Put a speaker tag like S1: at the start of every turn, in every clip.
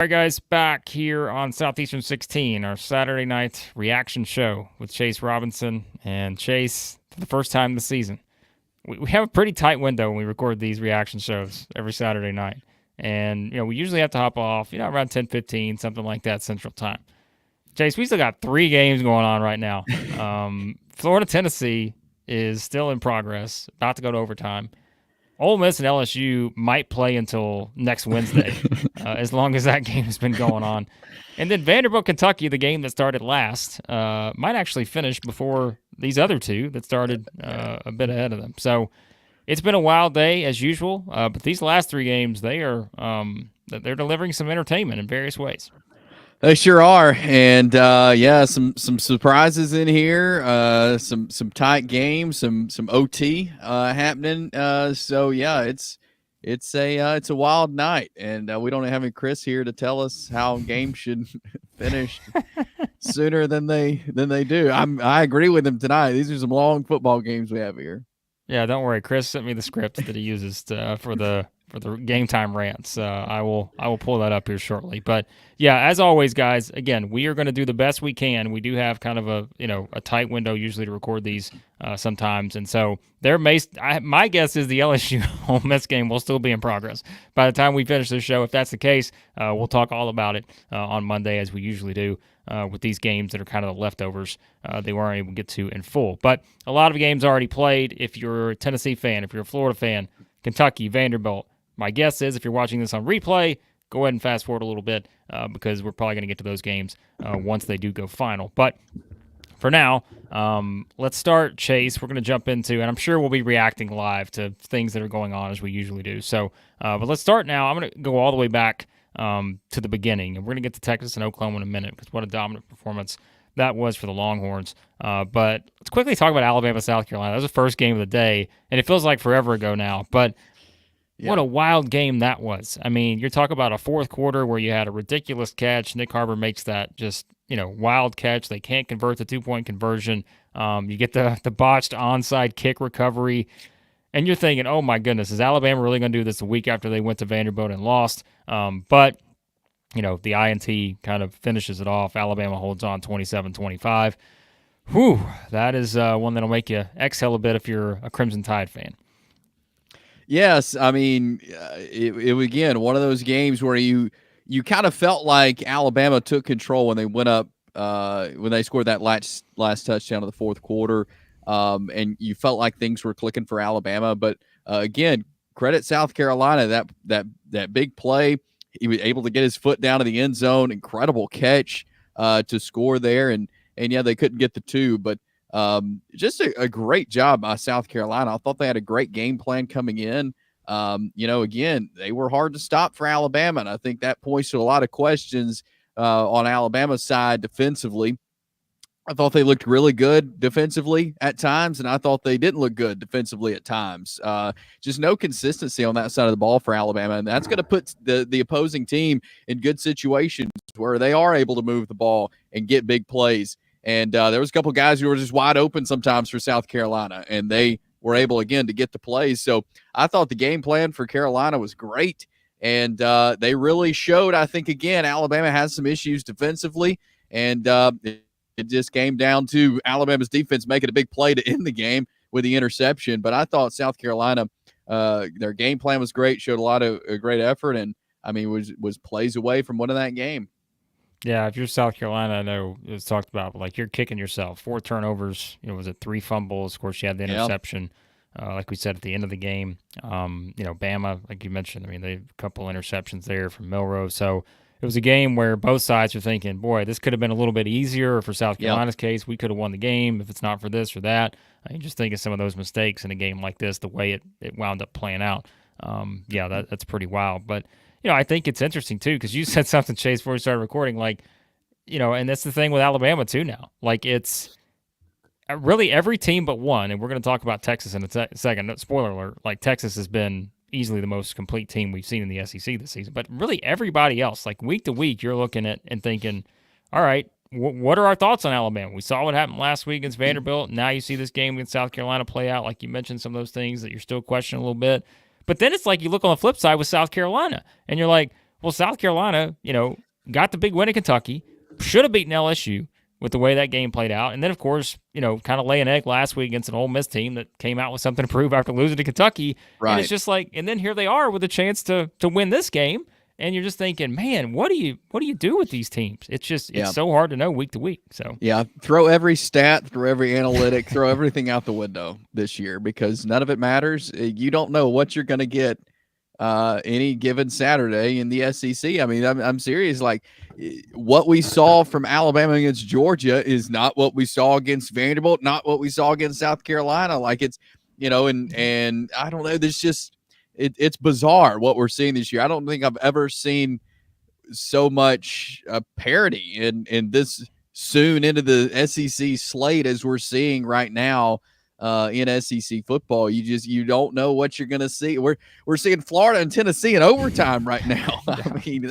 S1: All right, guys, back here on Southeastern 16, our Saturday night reaction show with Chase Robinson. And Chase, for the first time this season, we have a pretty tight window when we record these reaction shows every Saturday night. And, we usually have to hop off, around 10:15, something like that Central Time. Chase, we still got 3 games going on right now. Florida, Tennessee is still in progress, about to go to overtime. Ole Miss and LSU might play until next Wednesday, as long as that game has been going on. And then Vanderbilt, Kentucky, the game that started last, might actually finish before these other two that started a bit ahead of them. So it's been a wild day as usual, but these last 3 games, they're delivering some entertainment in various ways.
S2: They sure are, and some surprises in here, some tight games, some OT happening. It's a wild night, and we don't have any Chris here to tell us how games should finish sooner than they do. I agree with him tonight. These are some long football games we have here.
S1: Yeah, don't worry. Chris sent me the script that he uses for the game time rants. I will pull that up here shortly. But yeah, as always, guys, again, we are going to do the best we can. We do have kind of a tight window usually to record these sometimes, and so my guess is the LSU Ole Miss game will still be in progress by the time we finish this show. If that's the case, we'll talk all about it on Monday as we usually do. With these games that are kind of the leftovers they weren't able to get to in full. But a lot of games already played. If you're a Tennessee fan, if you're a Florida fan, Kentucky, Vanderbilt, my guess is if you're watching this on replay, go ahead and fast forward a little bit because we're probably going to get to those games once they do go final. But for now, let's start, Chase. We're going to jump into, and I'm sure we'll be reacting live to things that are going on as we usually do. So, but let's start now. I'm going to go all the way back to the beginning, and we're going to get to Texas and Oklahoma in a minute because what a dominant performance that was for the Longhorns. But let's quickly talk about Alabama, South Carolina. That was the first game of the day, and it feels like forever ago now, but what a wild game that was. I mean, you're talking about a fourth quarter where you had a ridiculous catch. Nick Harbor makes that just, wild catch. They can't convert the 2-point conversion. You get the botched onside kick recovery. And you're thinking, oh, my goodness, is Alabama really going to do this a week after they went to Vanderbilt and lost? But, the INT kind of finishes it off. Alabama holds on 27-25. Whew, that is one that'll make you exhale a bit if you're a Crimson Tide fan.
S2: Yes, I mean, it was, again, one of those games where you kind of felt like Alabama took control when they went up, when they scored that last touchdown of the fourth quarter. And you felt like things were clicking for Alabama. But, again, credit South Carolina, that big play. He was able to get his foot down to the end zone. Incredible catch to score there. And yeah, they couldn't get the 2. But just a great job by South Carolina. I thought they had a great game plan coming in. Again, they were hard to stop for Alabama. And I think that points to a lot of questions on Alabama's side defensively. I thought they looked really good defensively at times, and I thought they didn't look good defensively at times. Just no consistency on that side of the ball for Alabama, and that's going to put the opposing team in good situations where they are able to move the ball and get big plays. And there was a couple guys who were just wide open sometimes for South Carolina, and they were able, again, to get the plays. So I thought the game plan for Carolina was great, and they really showed, I think, again, Alabama has some issues defensively, and it just came down to Alabama's defense making a big play to end the game with the interception. But I thought South Carolina, their game plan was great, showed a lot of great effort, and, I mean, was plays away from winning that game.
S1: Yeah, if you're South Carolina, I know it was talked about, but you're kicking yourself. 4 turnovers, was it 3 fumbles? Of course, you had the interception, like we said, at the end of the game. Bama, like you mentioned, I mean, they had a couple interceptions there from Milroe. So it was a game where both sides were thinking, boy, this could have been a little bit easier. For South Carolina's case, we could have won the game if it's not for this or that. I mean, just think of some of those mistakes in a game like this, the way it wound up playing out. That's pretty wild. But, I think it's interesting, too, because you said something, Chase, before we started recording, and that's the thing with Alabama, too, now. It's really every team but one, and we're going to talk about Texas in a second. Spoiler alert, Texas has been easily the most complete team we've seen in the SEC this season. But really everybody else, week to week, you're looking at and thinking, all right, what are our thoughts on Alabama? We saw what happened last week against Vanderbilt. Now you see this game against South Carolina play out. Like you mentioned, some of those things that you're still questioning a little bit. But then it's you look on the flip side with South Carolina, and you're like, Well, South Carolina, got the big win in Kentucky, should have beaten LSU with the way that game played out. And then, of course, kind of lay an egg last week against an Ole Miss team that came out with something to prove after losing to Kentucky. And it's
S2: Right.
S1: just like, and then here they are with a chance to win this game. And you're just thinking, man, what do you do with these teams? It's just
S2: Yeah.
S1: it's so hard to know week to week. So
S2: Yeah, throw every stat, throw every analytic, throw everything out the window this year because none of it matters. You don't know what you're going to get any given Saturday in the SEC. I mean, I'm serious. Like what we saw from Alabama against Georgia is not what we saw against Vanderbilt, not what we saw against South Carolina. Like it's, and I don't know. There's just it's bizarre what we're seeing this year. I don't think I've ever seen so much parity in this soon into the SEC slate as we're seeing right now in SEC football. You don't know what you're going to see. We're seeing Florida and Tennessee in overtime right now. I mean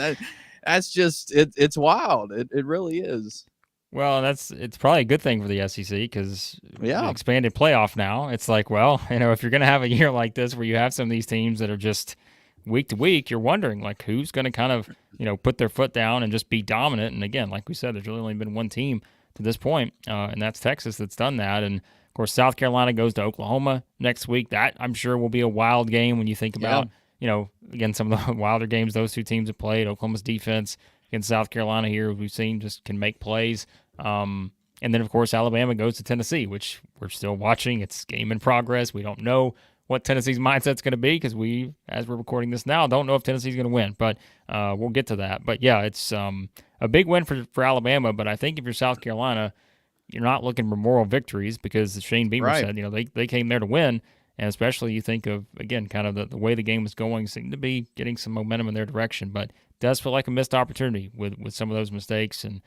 S2: that's just it's wild. It really is.
S1: well, it's probably a good thing for the SEC because
S2: Yeah.
S1: expanded playoff now. It's like, well, if you're going to have a year like this where you have some of these teams that are just week to week, you're wondering like who's going to kind of put their foot down and just be dominant. And again, like we said, there's really only been one team to this point, and that's Texas that's done that. And of course, South Carolina goes to Oklahoma next week. That I'm sure will be a wild game when you think about again some of the wilder games those two teams have played. Oklahoma's defense against South Carolina here, we've seen just can make plays. And then, of course, Alabama goes to Tennessee, which we're still watching. It's game in progress. We don't know what Tennessee's mindset's going to be because we, as we're recording this now, don't know if Tennessee's going to win. But we'll get to that. But, yeah, it's a big win for Alabama. But I think if you're South Carolina, you're not looking for moral victories because, as Shane Beamer
S2: Right.
S1: said, they came there to win. And especially you think of, again, kind of the way the game was going, seemed to be getting some momentum in their direction. But it does feel like a missed opportunity with some of those mistakes and,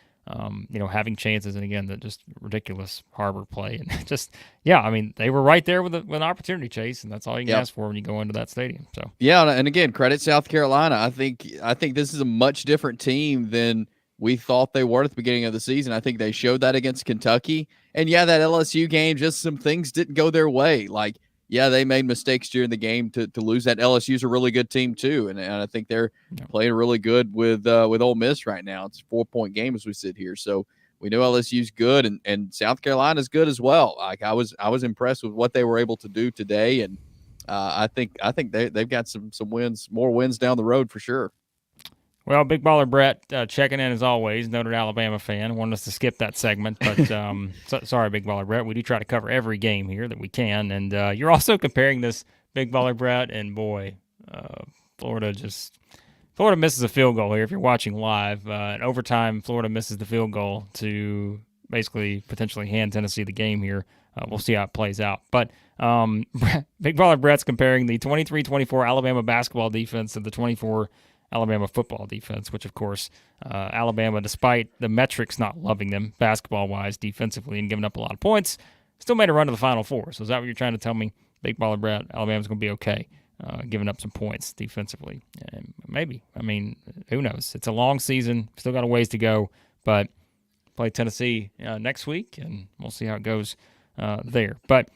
S1: having chances. And, again, that just ridiculous Harbor play. And just, I mean, they were right there with an opportunity, Chase, and that's all you can ask for when you go into that stadium. So
S2: Yeah, and again, credit South Carolina. I think this is a much different team than we thought they were at the beginning of the season. I think they showed that against Kentucky. And that LSU game, just some things didn't go their way. Like, they made mistakes during the game to lose that. LSU's a really good team too, and I think they're playing really good with Ole Miss right now. It's a 4-point game as we sit here, so we know LSU's good, and South Carolina's good as well. Like I was impressed with what they were able to do today, and I think they've got some wins, more wins down the road for sure.
S1: Well, Big Baller Brett checking in as always, noted Alabama fan. Wanted us to skip that segment, but sorry, Big Baller Brett. We do try to cover every game here that we can. And you're also comparing this, Big Baller Brett, and boy, Florida misses a field goal here if you're watching live. In overtime, Florida misses the field goal to basically potentially hand Tennessee the game here. We'll see how it plays out. But Big Baller Brett's comparing the 23-24 Alabama basketball defense to the 24 Alabama football defense, which, of course, Alabama, despite the metrics not loving them basketball-wise, defensively, and giving up a lot of points, still made a run to the Final Four. So is that what you're trying to tell me, Big Baller Brett? Alabama's going to be okay giving up some points defensively? Maybe. I mean, who knows? It's a long season. Still got a ways to go, but play Tennessee next week, and we'll see how it goes there. But,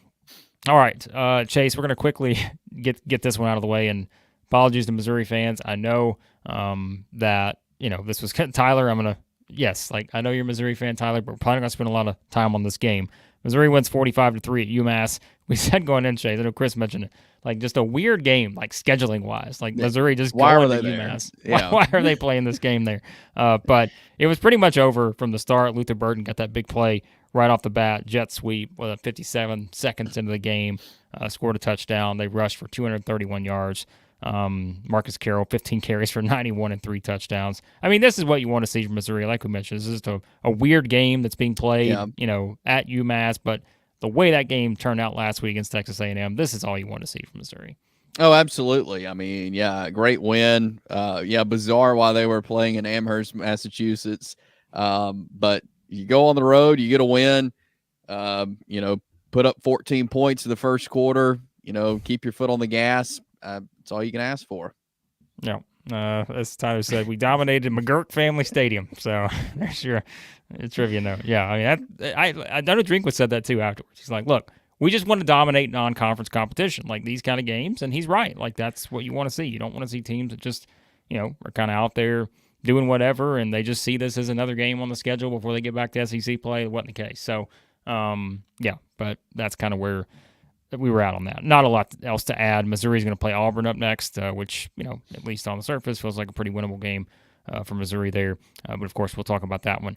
S1: all right, Chase, we're going to quickly get this one out of the way, and apologies to Missouri fans. I know that, this was Tyler. I know you're a Missouri fan, Tyler, but we're probably going to spend a lot of time on this game. Missouri wins 45-3 at UMass. We said going in, Chase, I know Chris mentioned it, like just a weird game, like scheduling-wise. Like Missouri just going to UMass.
S2: Yeah.
S1: Why are they playing this game there? But it was pretty much over from the start. Luther Burden got that big play right off the bat, jet sweep with 57 seconds into the game, scored a touchdown. They rushed for 231 yards. Marcus Carroll, 15 carries for 91 and 3 touchdowns. I mean, this is what you want to see from Missouri. Like we mentioned, this is just a weird game that's being played, at UMass. But the way that game turned out last week against Texas A&M, this is all you want to see from Missouri.
S2: Oh, absolutely. I mean, great win. Bizarre while they were playing in Amherst, Massachusetts. But you go on the road, you get a win. Put up 14 points in the first quarter. Keep your foot on the gas. That's all you can ask for.
S1: Yeah. As Tyler said, we dominated McGirt Family Stadium. So there's your trivia note. Yeah, I mean, I know Drinkwood said that too afterwards. He's like, look, we just want to dominate non-conference competition, like these kind of games, and he's right. Like that's what you want to see. You don't want to see teams that just, are kind of out there doing whatever, and they just see this as another game on the schedule before they get back to SEC play. It wasn't the case. So, but that's kind of where we were out on that. Not a lot else to add. Missouri's going to play Auburn up next, which, at least on the surface, feels like a pretty winnable game for Missouri there. But, of course, we'll talk about that one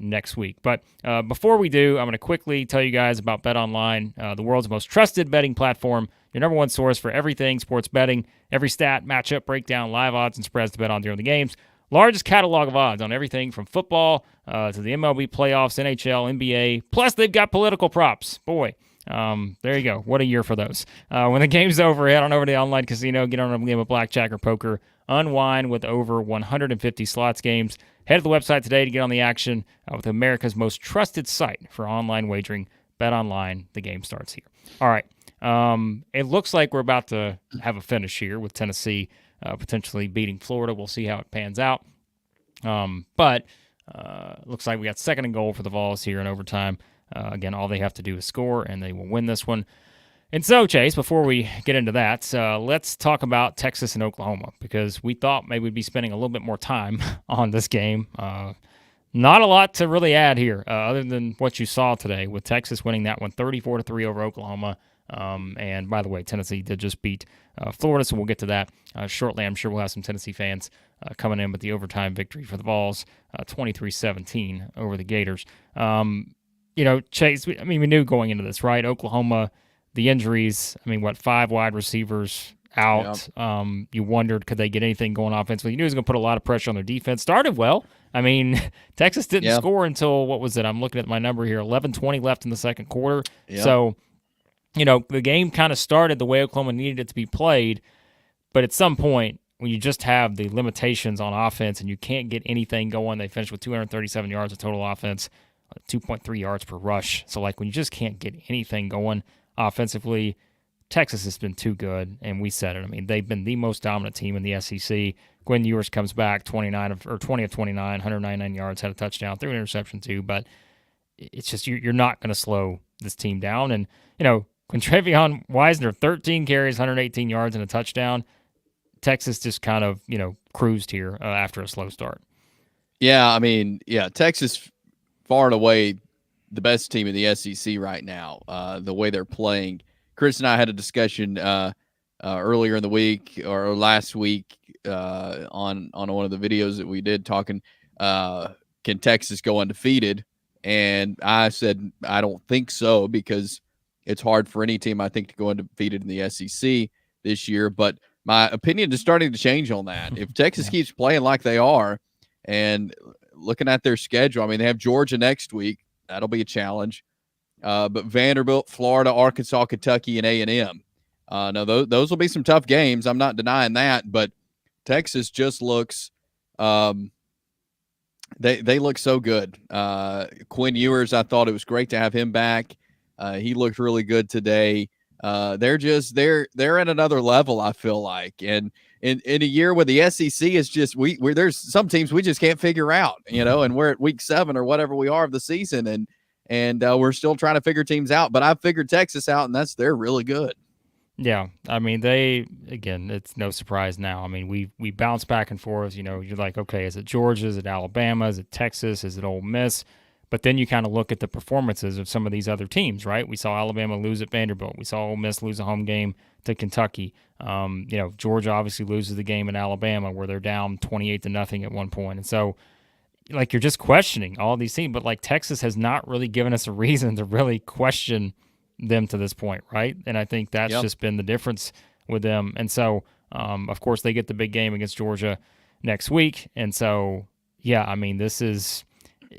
S1: next week. But before we do, I'm going to quickly tell you guys about BetOnline, the world's most trusted betting platform, your number one source for everything sports betting, every stat, matchup, breakdown, live odds, and spreads to bet on during the games. Largest catalog of odds on everything from football to the MLB playoffs, NHL, NBA. Plus, they've got political props. Boy, there you go. What a year for those. When the game's over, head on over to the online casino, get on a game of blackjack or poker, unwind with over 150 slots games. Head to the website today to get on the action with America's most trusted site for online wagering. BetOnline. The game starts here. All right. It looks like we're about to have a finish here with Tennessee potentially beating Florida. We'll see how it pans out. But looks like we got second and goal for the Vols here in overtime. Again, all they have to do is score, and they will win this one. And so, Chase, before we get into that, let's talk about Texas and Oklahoma, because we thought maybe we'd be spending a little bit more time on this game. Not a lot to really add here, other than what you saw today with Texas winning that one 34-3 over Oklahoma. And by the way, Tennessee did just beat Florida, so we'll get to that shortly. I'm sure we'll have some Tennessee fans coming in with the overtime victory for the Vols, 23-17 over the Gators. Chase, we knew going into this, right? Oklahoma, the injuries, 5 wide receivers out. Yep. You wondered, could they get anything going offensively? You knew it was going to put a lot of pressure on their defense. Started well. Texas didn't score until, what was it? I'm looking at my number here, 11:20 left in the second quarter. Yep. So, the game kind of started the way Oklahoma needed it to be played, but at some point, when you just have the limitations on offense and you can't get anything going, they finished with 237 yards of total offense, 2.3 yards per rush. So, when you just can't get anything going offensively, Texas has been too good, and we said it. They've been the most dominant team in the SEC. Quinn Ewers comes back 20 of 29, 199 yards, had a touchdown, threw an interception too, but it's just you're not going to slow this team down. And, Quintravion Wisner, 13 carries, 118 yards, and a touchdown. Texas just kind of, cruised here after a slow start.
S2: Yeah, Texas far and away the best team in the SEC right now, the way they're playing. Chris and I had a discussion earlier in the week or last week on one of the videos that we did talking, can Texas go undefeated? And I said, I don't think so, because it's hard for any team, I think, to go undefeated in the SEC this year. But my opinion is starting to change on that. If Texas keeps playing like they are and looking at their schedule, they have Georgia next week. That'll be a challenge. But Vanderbilt, Florida, Arkansas, Kentucky, and A&M. Now, those will be some tough games. I'm not denying that. But Texas just looks they look so good. Quinn Ewers, I thought it was great to have him back. He looked really good today. They're at another level, I feel like. And in a year where the SEC is just there's some teams we just can't figure out, and we're at week 7 or whatever we are of the season, and we're still trying to figure teams out. But I've figured Texas out, and they're really good.
S1: Yeah, it's no surprise now. We bounce back and forth. You're like, okay, is it Georgia? Is it Alabama? Is it Texas? Is it Ole Miss? But then you kind of look at the performances of some of these other teams, right? We saw Alabama lose at Vanderbilt. We saw Ole Miss lose a home game to Kentucky. Georgia obviously loses the game in Alabama where they're down 28-0 at one point. And so, you're just questioning all these teams. But, Texas has not really given us a reason to really question them to this point, right? And I think that's just been the difference with them. And so, of course, they get the big game against Georgia next week. And so, this is...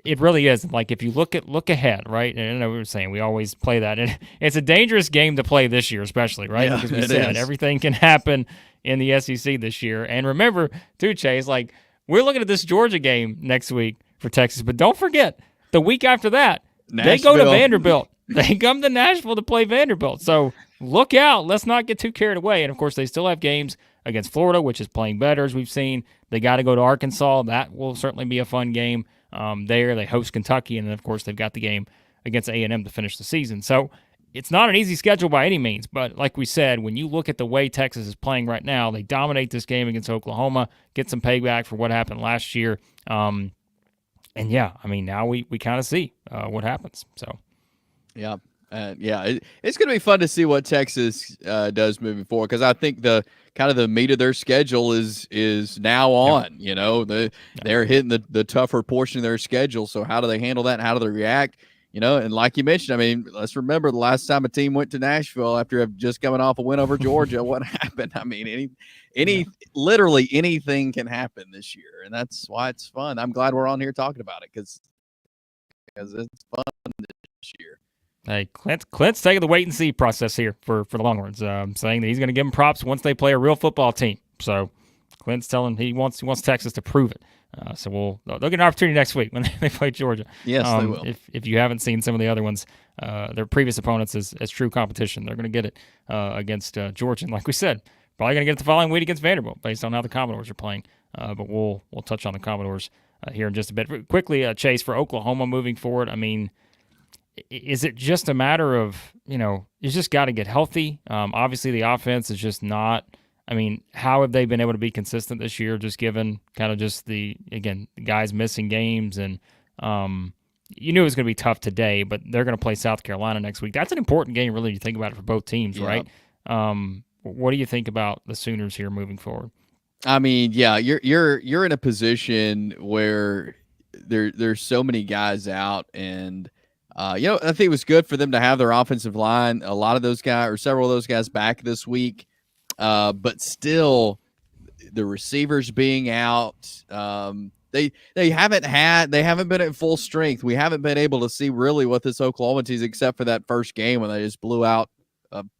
S1: It really is. If you look ahead, right? And I know we were saying we always play that. And it's a dangerous game to play this year, especially, right?
S2: Yeah,
S1: because we said everything can happen in the SEC this year. And remember, too, Chase, we're looking at this Georgia game next week for Texas. But don't forget, the week after that, they go to Vanderbilt. They come to Nashville to play Vanderbilt. So look out. Let's not get too carried away. And, of course, they still have games against Florida, which is playing better, as we've seen. They got to go to Arkansas. That will certainly be a fun game. There, they host Kentucky, and then, of course, they've got the game against A&M to finish the season. So it's not an easy schedule by any means, but like we said, when you look at the way Texas is playing right now, they dominate this game against Oklahoma, get some payback for what happened last year. And yeah, I mean, now we kind of see what happens. So,
S2: yeah. It's going to be fun to see what Texas does moving forward, because I think the kind of the meat of their schedule is now on. They're hitting the tougher portion of their schedule. So how do they handle that? How do they react? And like you mentioned, I mean, let's remember the last time a team went to Nashville after just coming off a win over Georgia. What happened? I mean, literally anything can happen this year, and that's why it's fun. I'm glad we're on here talking about it because it's fun this year.
S1: Hey, Clint's taking the wait and see process here for the Longhorns, saying that he's going to give them props once they play a real football team. So Clint's telling he wants Texas to prove it. So they'll get an opportunity next week when they play Georgia.
S2: Yes, they will.
S1: If you haven't seen some of the other ones, their previous opponents as true competition, they're going to get it against Georgia. And like we said, probably going to get it the following week against Vanderbilt based on how the Commodores are playing. But we'll touch on the Commodores here in just a bit. Quickly, Chase, for Oklahoma moving forward, I mean, is it just a matter of, you just got to get healthy? Obviously, the offense is just not. I mean, how have they been able to be consistent this year, just given kind of just the guys missing games? And you knew it was going to be tough today, but they're going to play South Carolina next week. That's an important game, really, if you think about it, for both teams, right? What do you think about the Sooners here moving forward?
S2: I mean, yeah, you're in a position where there's so many guys out, and I think it was good for them to have their offensive line, a lot of those guys or several of those guys back this week. But still, the receivers being out, they haven't been at full strength. We haven't been able to see really what this Oklahoma team is, except for that first game when they just blew out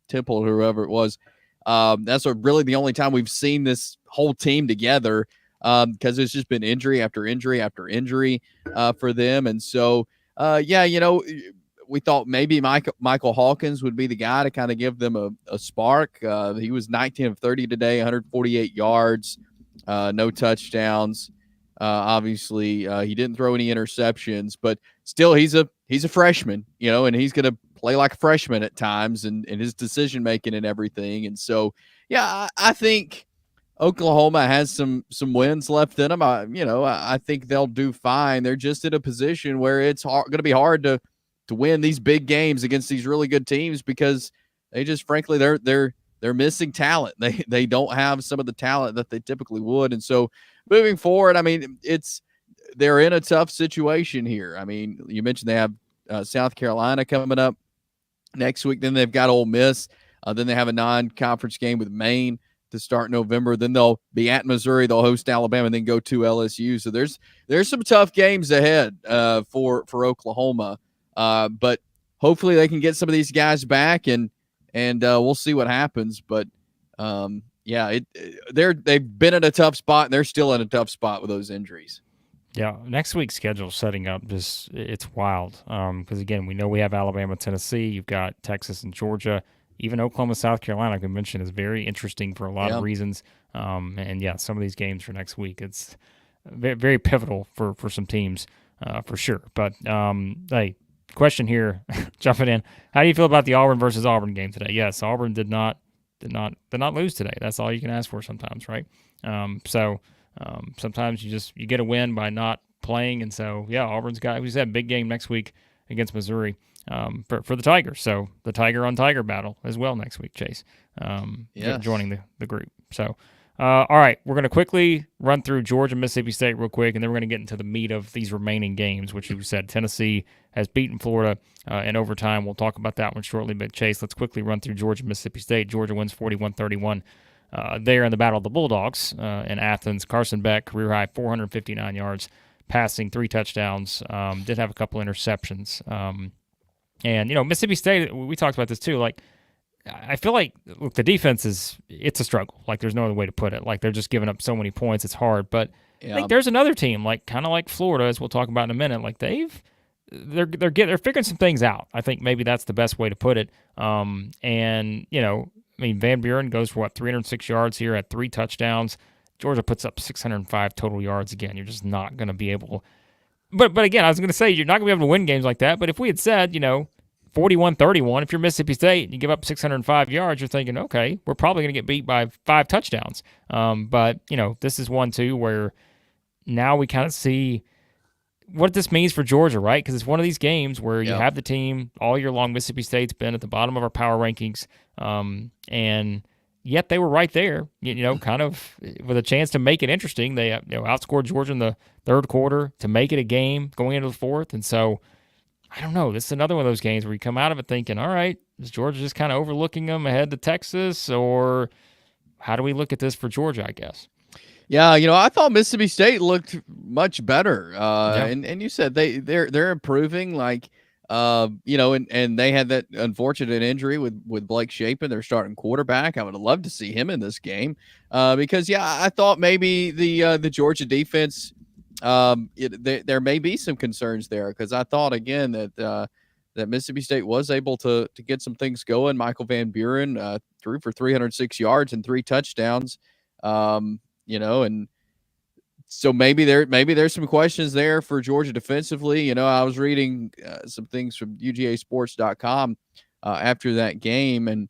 S2: Temple or whoever it was. That's really the only time we've seen this whole team together, because it's just been injury after injury after injury for them. And so, we thought maybe Michael Hawkins would be the guy to kind of give them a spark. He was 19 of 30 today, 148 yards, no touchdowns. Obviously, he didn't throw any interceptions, but still, he's a freshman, and he's going to play like a freshman at times, and his decision making and everything. And so, yeah, I think Oklahoma has some wins left in them. I think they'll do fine. They're just in a position where it's going to be hard to win these big games against these really good teams, because they just, frankly, they're missing talent. They don't have some of the talent that they typically would. And so moving forward, I mean, they're in a tough situation here. I mean, you mentioned they have South Carolina coming up next week. Then they've got Ole Miss. Then they have a non-conference game with Maine to start November. Then they'll be at Missouri. They'll host Alabama and then go to LSU. So there's some tough games ahead for Oklahoma. But hopefully they can get some of these guys back, and we'll see what happens. But they've been in a tough spot, and they're still in a tough spot with those injuries.
S1: Yeah, next week's schedule setting up it's wild. Because again, we know we have Alabama, Tennessee. You've got Texas and Georgia. Even Oklahoma, South Carolina, like I mentioned, is very interesting for a lot of reasons. And yeah, some of these games for next week, it's very, very pivotal for some teams for sure. But hey. Question here, jumping in. How do you feel about the Auburn versus Auburn game today? Yes, Auburn did not lose today. That's all you can ask for sometimes, right? Sometimes you get a win by not playing, and so yeah, Auburn's got, we said, big game next week against Missouri for the Tigers. So the Tiger on Tiger battle as well next week, Chase. Joining the group. So. All right, we're going to quickly run through Georgia, Mississippi State real quick, and then we're going to get into the meat of these remaining games, which we said Tennessee has beaten Florida in overtime. We'll talk about that one shortly, but Chase, let's quickly run through Georgia, Mississippi State. Georgia wins 41-31 there in the Battle of the Bulldogs in Athens. Carson Beck, career high 459 yards, passing, 3 touchdowns, did have a couple interceptions. And, Mississippi State, we talked about this too, like, I feel like, look, the defense it's a struggle. Like, there's no other way to put it. Like, they're just giving up so many points. It's hard. But I think there's another team, like kind of like Florida, as we'll talk about in a minute. Like, they're figuring some things out. I think maybe that's the best way to put it. And Van Buren goes for 306 yards here at 3 touchdowns. Georgia puts up 605 total yards. Again, you're just not going to be able. But again, I was going to say you're not going to be able to win games like that. But if we had said, 41-31. If you're Mississippi State and you give up 605 yards, you're thinking, okay, we're probably going to get beat by 5 touchdowns. But, this is one, too, where now we kind of see what this means for Georgia, right? Because it's one of these games where you have the team all year long. Mississippi State's been at the bottom of our power rankings, and yet they were right there, kind of with a chance to make it interesting. They outscored Georgia in the third quarter to make it a game going into the fourth. And so, I don't know. This is another one of those games where you come out of it thinking, all right, is Georgia just kind of overlooking them ahead to Texas, or how do we look at this for Georgia, I guess?
S2: Yeah, I thought Mississippi State looked much better. And you said they're improving, like and they had that unfortunate injury with Blake Shapen, their starting quarterback. I would have loved to see him in this game. Because I thought maybe the Georgia defense there may be some concerns there, because I thought again that Mississippi State was able to get some things going. Michael Van Buren threw for 306 yards and 3 touchdowns. And so maybe there's some questions there for Georgia defensively. I was reading some things from UGAsports.com after that game, and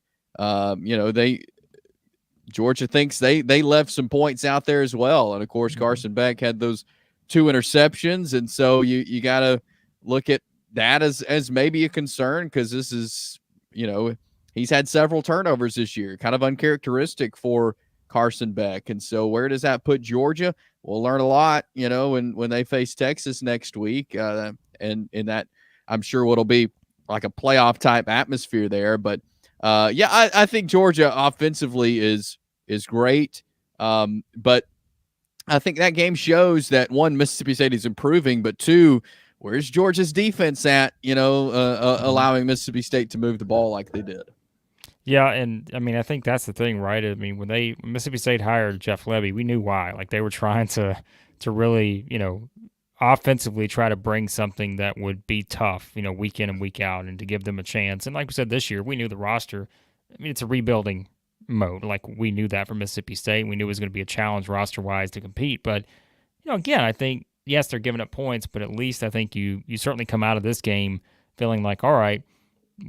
S2: Georgia thinks they left some points out there as well. And of course, Carson Beck had those 2 interceptions, and so you got to look at that as maybe a concern, because this is he's had several turnovers this year, kind of uncharacteristic for Carson Beck. And so where does that put Georgia? We'll learn a lot, when they face Texas next week. And in that, I'm sure it'll be like a playoff type atmosphere there. But I think Georgia offensively is great. But I think that game shows that, one, Mississippi State is improving, but 2, where's Georgia's defense at, allowing Mississippi State to move the ball like they did.
S1: Yeah, and I mean, I think that's the thing, right? I mean, when Mississippi State hired Jeff Lebby, we knew why. Like, they were trying to really, offensively try to bring something that would be tough, week in and week out, and to give them a chance. And like we said, this year, we knew the roster. I mean, it's a rebuilding mode. Like, we knew that from Mississippi State. We knew it was going to be a challenge roster-wise to compete. But, again, I think, yes, they're giving up points, but at least I think you certainly come out of this game feeling like, all right,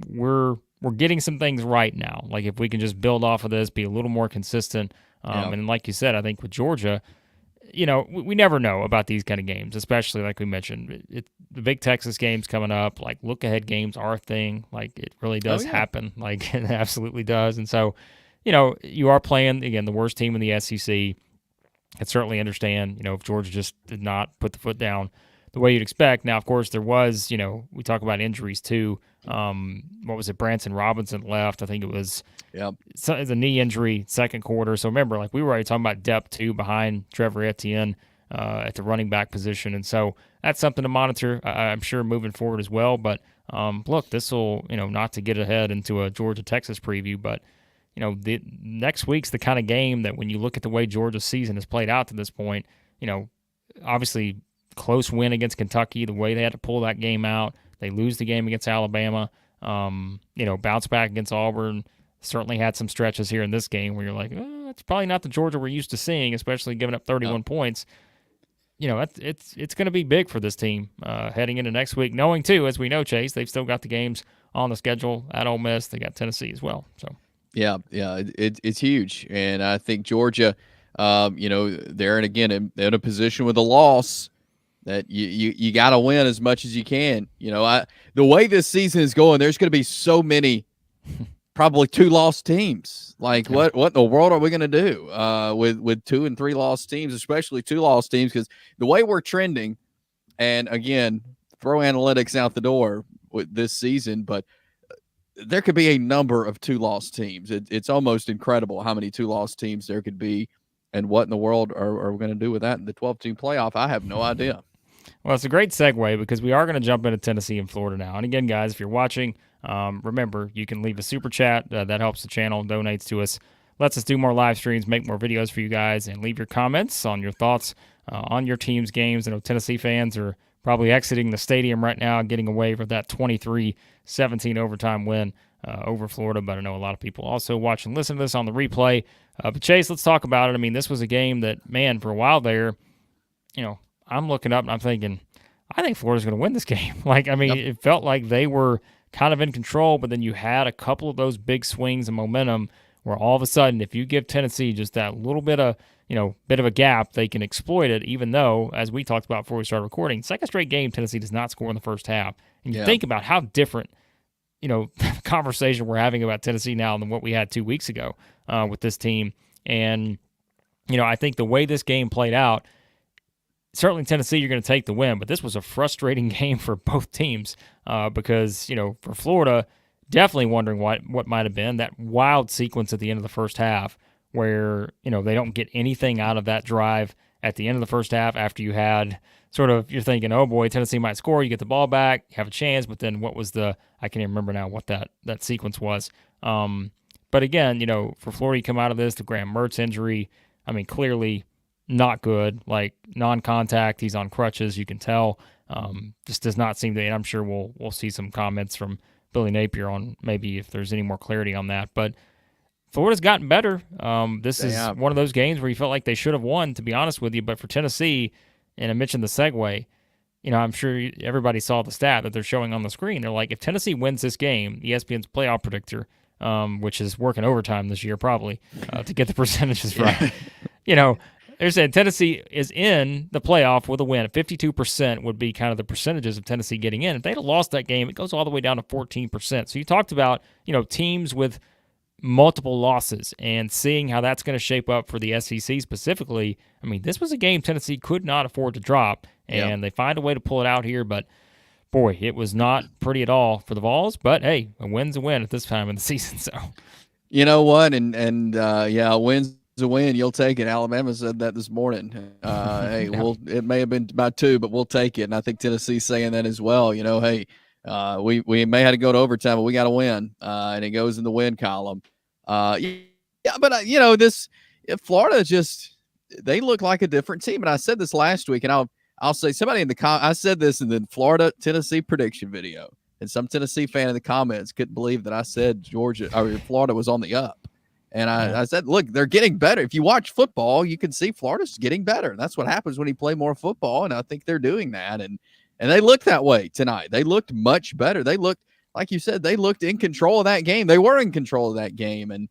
S1: we're getting some things right now. Like, if we can just build off of this, be a little more consistent. And like you said, I think with Georgia, we never know about these kind of games, especially like we mentioned. The big Texas games coming up, like look-ahead games are a thing. Like, it really does happen. Like, it absolutely does. And so, you are playing, again, the worst team in the SEC. I certainly understand, if Georgia just did not put the foot down the way you'd expect. Now, of course, there was, we talk about injuries too. What was it? Branson Robinson left. I think it was it's a knee injury second quarter. So remember, like, we were already talking about depth too behind Trevor Etienne at the running back position. And so that's something to monitor, I'm sure, moving forward as well. But look, this will, not to get ahead into a Georgia-Texas preview, but the next week's the kind of game that when you look at the way Georgia's season has played out to this point, obviously close win against Kentucky, the way they had to pull that game out. They lose the game against Alabama, bounce back against Auburn. Certainly had some stretches here in this game where you're like, that's probably not the Georgia we're used to seeing, especially giving up 31 points. It's going to be big for this team heading into next week, knowing too, as we know, Chase, they've still got the games on the schedule at Ole Miss. They got Tennessee as well. So
S2: it's huge, and I think Georgia, they're in a position with a loss that you got to win as much as you can. The way this season is going, there's going to be so many probably 2 lost teams. Like, what in the world are we going to do with 2 and 3 lost teams, especially 2 lost teams? Because the way we're trending, and again, throw analytics out the door with this season, but there could be a number of 2 lost teams. It's almost incredible how many 2 lost teams there could be. And what in the world are we going to do with that in the 12-team playoff? I have no idea.
S1: Well, it's a great segue because we are going to jump into Tennessee and Florida now. And again, guys, if you're watching, remember, you can leave a super chat. That helps the channel, donates to us, lets us do more live streams, make more videos for you guys, and leave your comments on your thoughts on your team's games. I know Tennessee fans are probably exiting the stadium right now, getting away from that 23-17 overtime win over Florida. But I know a lot of people also watch and listen to this on the replay. But Chase, let's talk about it. I mean, this was a game that, man, for a while there, I'm looking up and I'm thinking, I think Florida's going to win this game. Like, I mean, It felt like they were kind of in control, but then you had a couple of those big swings and momentum where all of a sudden, if you give Tennessee just that little bit of a gap, they can exploit it, even though, as we talked about before we started recording, second straight game, Tennessee does not score in the first half. And you think about how different, conversation we're having about Tennessee now than what we had 2 weeks ago with this team. And, I think the way this game played out, certainly Tennessee, you're going to take the win, but this was a frustrating game for both teams because, for Florida, definitely wondering what might have been that wild sequence at the end of the first half where, they don't get anything out of that drive at the end of the first half after you had you're thinking, oh boy, Tennessee might score, you get the ball back, you have a chance, but then what was I can't even remember now what that sequence was. But again, for Florida, you come out of this, the Graham Mertz injury, clearly not good, like non-contact, he's on crutches, you can tell. Just does not seem to, and I'm sure we'll see some comments from Billy Napier on maybe if there's any more clarity on that. But Florida's gotten better. This is one of those games where you felt like they should have won, to be honest with you. But for Tennessee, and I mentioned the segue, I'm sure everybody saw the stat that they're showing on the screen. They're like, if Tennessee wins this game, ESPN's playoff predictor, which is working overtime this year probably to get the percentages right, they're saying Tennessee is in the playoff with a win. 52% would be kind of the percentages of Tennessee getting in. If they'd have lost that game, it goes all the way down to 14%. So you talked about, teams with multiple losses and seeing how that's going to shape up for the SEC specifically. This was a game Tennessee could not afford to drop, and they find a way to pull it out here, but boy, it was not pretty at all for the Vols, but hey, a win's a win at this time in the season. So,
S2: you know what? A win's a win. You'll take it. Alabama said that this morning. Hey, it may have been by 2, but we'll take it. And I think Tennessee's saying that as well. Hey, we may have to go to overtime, but we got to win. And it goes in the win column. But Florida they look like a different team. And I said this last week, and I'll say somebody I said this in the Florida Tennessee prediction video, and some Tennessee fan in the comments couldn't believe that I said Florida was on the up. And I said, look, they're getting better. If you watch football, you can see Florida's getting better. And that's what happens when you play more football. And I think they're doing that. And they looked that way tonight. They looked much better. They looked, like you said, they looked in control of that game. They were in control of that game. And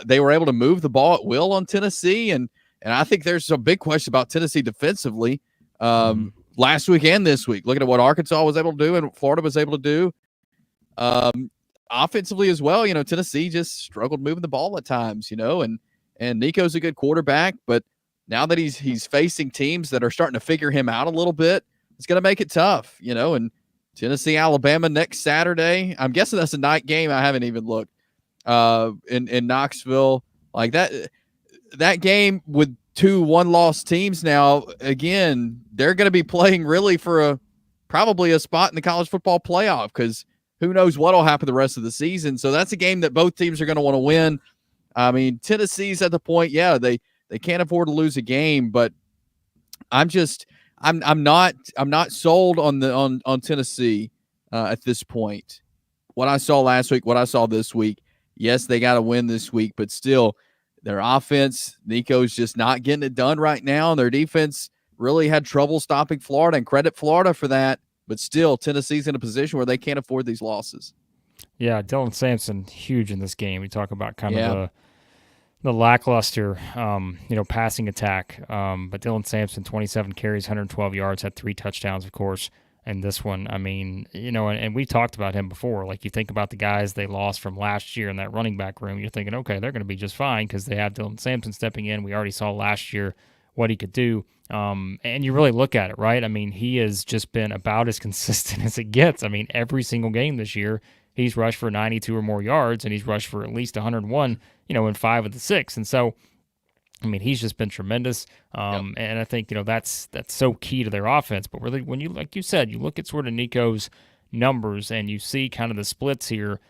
S2: they were able to move the ball at will on Tennessee. And I think there's a big question about Tennessee defensively last week and this week. Looking at what Arkansas was able to do and Florida was able to do. Offensively as well, Tennessee just struggled moving the ball at times, and Nico's a good quarterback, but now that he's facing teams that are starting to figure him out a little bit, it's going to make it tough, and Tennessee, Alabama next Saturday. I'm guessing that's a night game. I haven't even looked in Knoxville. Like that game with 2 one-loss teams now, again, they're going to be playing really for probably a spot in the college football playoff because who knows what will happen the rest of the season. So that's a game that both teams are going to want to win. Tennessee's at the point, they can't afford to lose a game, but I'm not sold on Tennessee at this point. What I saw last week, what I saw this week, yes, they got to win this week, but still their offense, Nico's just not getting it done right now. Their defense really had trouble stopping Florida, and credit Florida for that. But still, Tennessee's in a position where they can't afford these losses.
S1: Yeah, Dylan Sampson, huge in this game. We talk about kind of the lackluster, passing attack. But Dylan Sampson, 27 carries, 112 yards, had 3 touchdowns, of course. And this one, and we talked about him before. Like, you think about the guys they lost from last year in that running back room, you're thinking, okay, they're going to be just fine because they have Dylan Sampson stepping in. We already saw last year what he could do. And you really look at it, right? He has just been about as consistent as it gets. Every single game this year, he's rushed for 92 or more yards, and he's rushed for at least 101, in 5 of the 6. And so, he's just been tremendous. And I think, that's so key to their offense. But really, when you, like you said, you look at sort of Nico's numbers and you see kind of the splits here,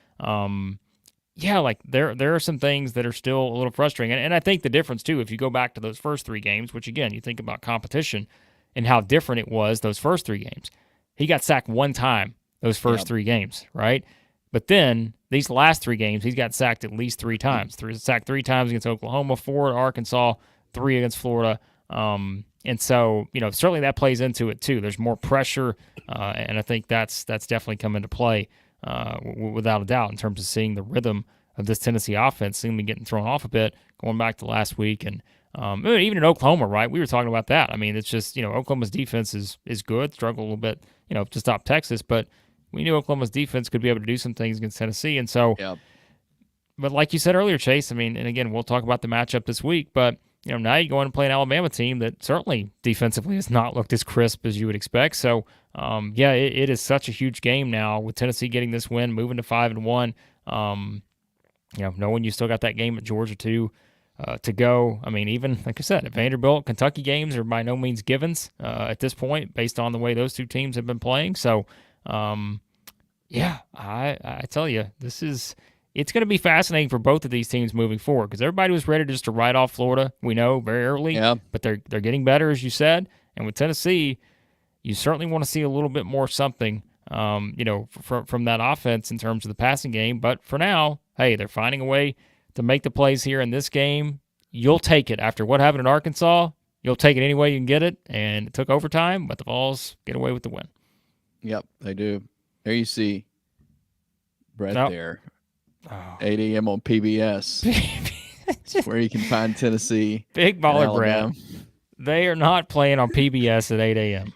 S1: there are some things that are still a little frustrating. And I think the difference, too, if you go back to those first 3 games, which, again, you think about competition and how different it was those first 3 games. He got sacked 1 time those first 3 games, right? But then these last 3 games, he's got sacked at least 3 times. Sacked 3 times against Oklahoma, 4 at Arkansas, 3 against Florida. And so, certainly that plays into it, too. There's more pressure, and I think that's definitely come into play. without a doubt, in terms of seeing the rhythm of this Tennessee offense, seeing me getting thrown off a bit going back to last week. And even in Oklahoma, right? We were talking about that. I mean, it's just, Oklahoma's defense is good, struggled a little bit, to stop Texas, but we knew Oklahoma's defense could be able to do some things against Tennessee. And so,
S2: yeah.
S1: But like you said earlier, Chase, I mean, and again, we'll talk about the matchup this week, but now you go in and play an Alabama team that certainly defensively has not looked as crisp as you would expect. So, it is such a huge game now with Tennessee getting this win, moving to 5-1. Knowing you still got that game at Georgia too to go. I mean, even like I said, Vanderbilt, Kentucky games are by no means givens at this point, based on the way those two teams have been playing. So, I tell you, it's going to be fascinating for both of these teams moving forward, because everybody was ready just to write off Florida, we know, very early.
S2: Yeah.
S1: But they're getting better, as you said. And with Tennessee, you certainly want to see a little bit more something, from that offense in terms of the passing game. But for now, hey, they're finding a way to make the plays here in this game. You'll take it. After what happened in Arkansas, you'll take it any way you can get it. And it took overtime, but the Vols get away with the win.
S2: Yep, they do. There you see Brett there.
S1: Oh.
S2: 8 a.m. on PBS. That's where you can find Tennessee.
S1: Big baller Brett. They are not playing on PBS at 8 a.m.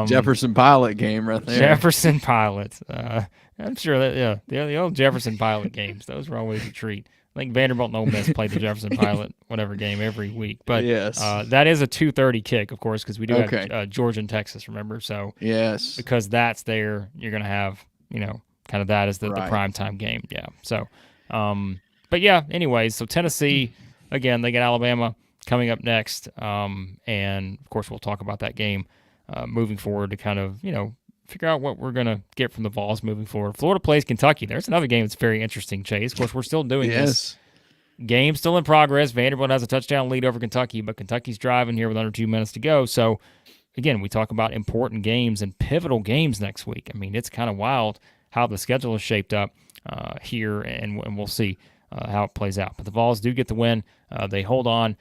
S2: Jefferson Pilot game right there.
S1: Jefferson Pilot. I'm sure that, the old Jefferson Pilot games, those were always a treat. I think Vanderbilt and Ole Miss played the Jefferson Pilot whatever game every week. But
S2: yes.
S1: That is a 2:30 kick, of course, because we do have Georgia and Texas, remember? So
S2: yes,
S1: because that's there, you're going to have, kind of that as the primetime game. Yeah. So, but yeah, anyways, so Tennessee, again, they get Alabama coming up next. And of course, we'll talk about that game moving forward to kind of, figure out what we're going to get from the Vols moving forward. Florida plays Kentucky. There's another game that's very interesting, Chase. Of course, we're still doing this. Game still in progress. Vanderbilt has a touchdown lead over Kentucky, but Kentucky's driving here with under 2 minutes to go. So, again, we talk about important games and pivotal games next week. I mean, it's kind of wild how the schedule is shaped up here, and we'll see how it plays out. But the Vols do get the win. They hold on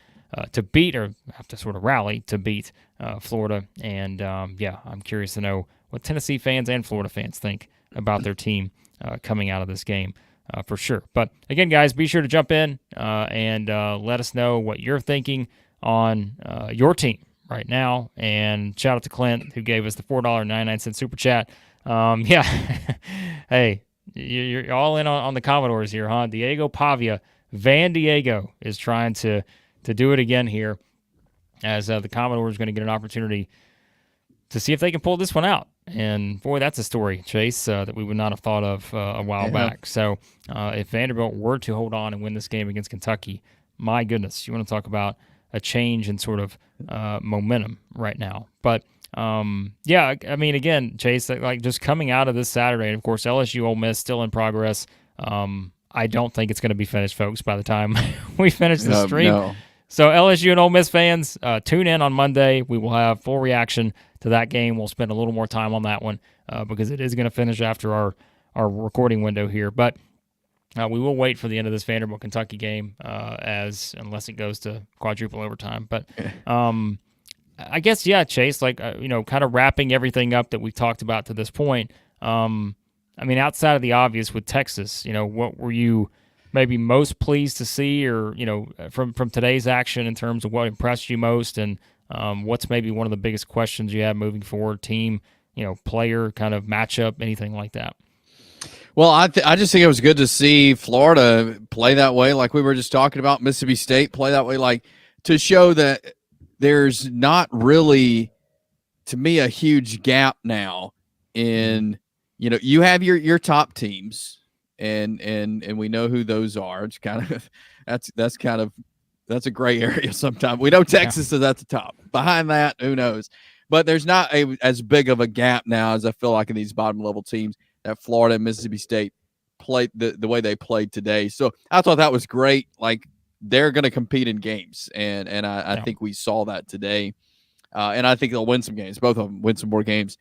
S1: to beat, or have to sort of rally to beat Florida. And, I'm curious to know what Tennessee fans and Florida fans think about their team coming out of this game for sure. But, again, guys, be sure to jump in and let us know what you're thinking on your team right now. And shout out to Clint, who gave us the $4.99 super chat. Hey, you're all in on the Commodores here, huh? Diego Pavia, Van Diego, is trying to do it again here, as the Commodores are going to get an opportunity to see if they can pull this one out. And boy, that's a story, Chase, that we would not have thought of a while back. So if Vanderbilt were to hold on and win this game against Kentucky, my goodness, you want to talk about a change in sort of momentum right now. But I mean, again, Chase, like just coming out of this Saturday, and of course, LSU Ole Miss still in progress. I don't think it's going to be finished, folks, by the time we finish the stream.
S2: No.
S1: So LSU and Ole Miss fans, tune in on Monday. We will have full reaction to that game. We'll spend a little more time on that one because it is going to finish after our recording window here. But we will wait for the end of this Vanderbilt-Kentucky game unless it goes to quadruple overtime. But I guess, Chase, like, kind of wrapping everything up that we've talked about to this point. I mean, outside of the obvious with Texas, what were you maybe most pleased to see, or, from today's action in terms of what impressed you most, and what's maybe one of the biggest questions you have moving forward, team, player kind of matchup, anything like that?
S2: Well, I just think it was good to see Florida play that way, like we were just talking about, Mississippi State play that way, like to show that there's not really, to me, a huge gap now in, you have your top teams, and we know who those are. It's kind of that's a gray area sometimes. We know Texas is at the top. Behind that, who knows? But there's not as big of a gap now as I feel like in these bottom level teams that Florida and Mississippi State played the way they played today. So I thought that was great. Like, they're going to compete in games, and I think we saw that today. And I think they'll win some games. Both of them win some more games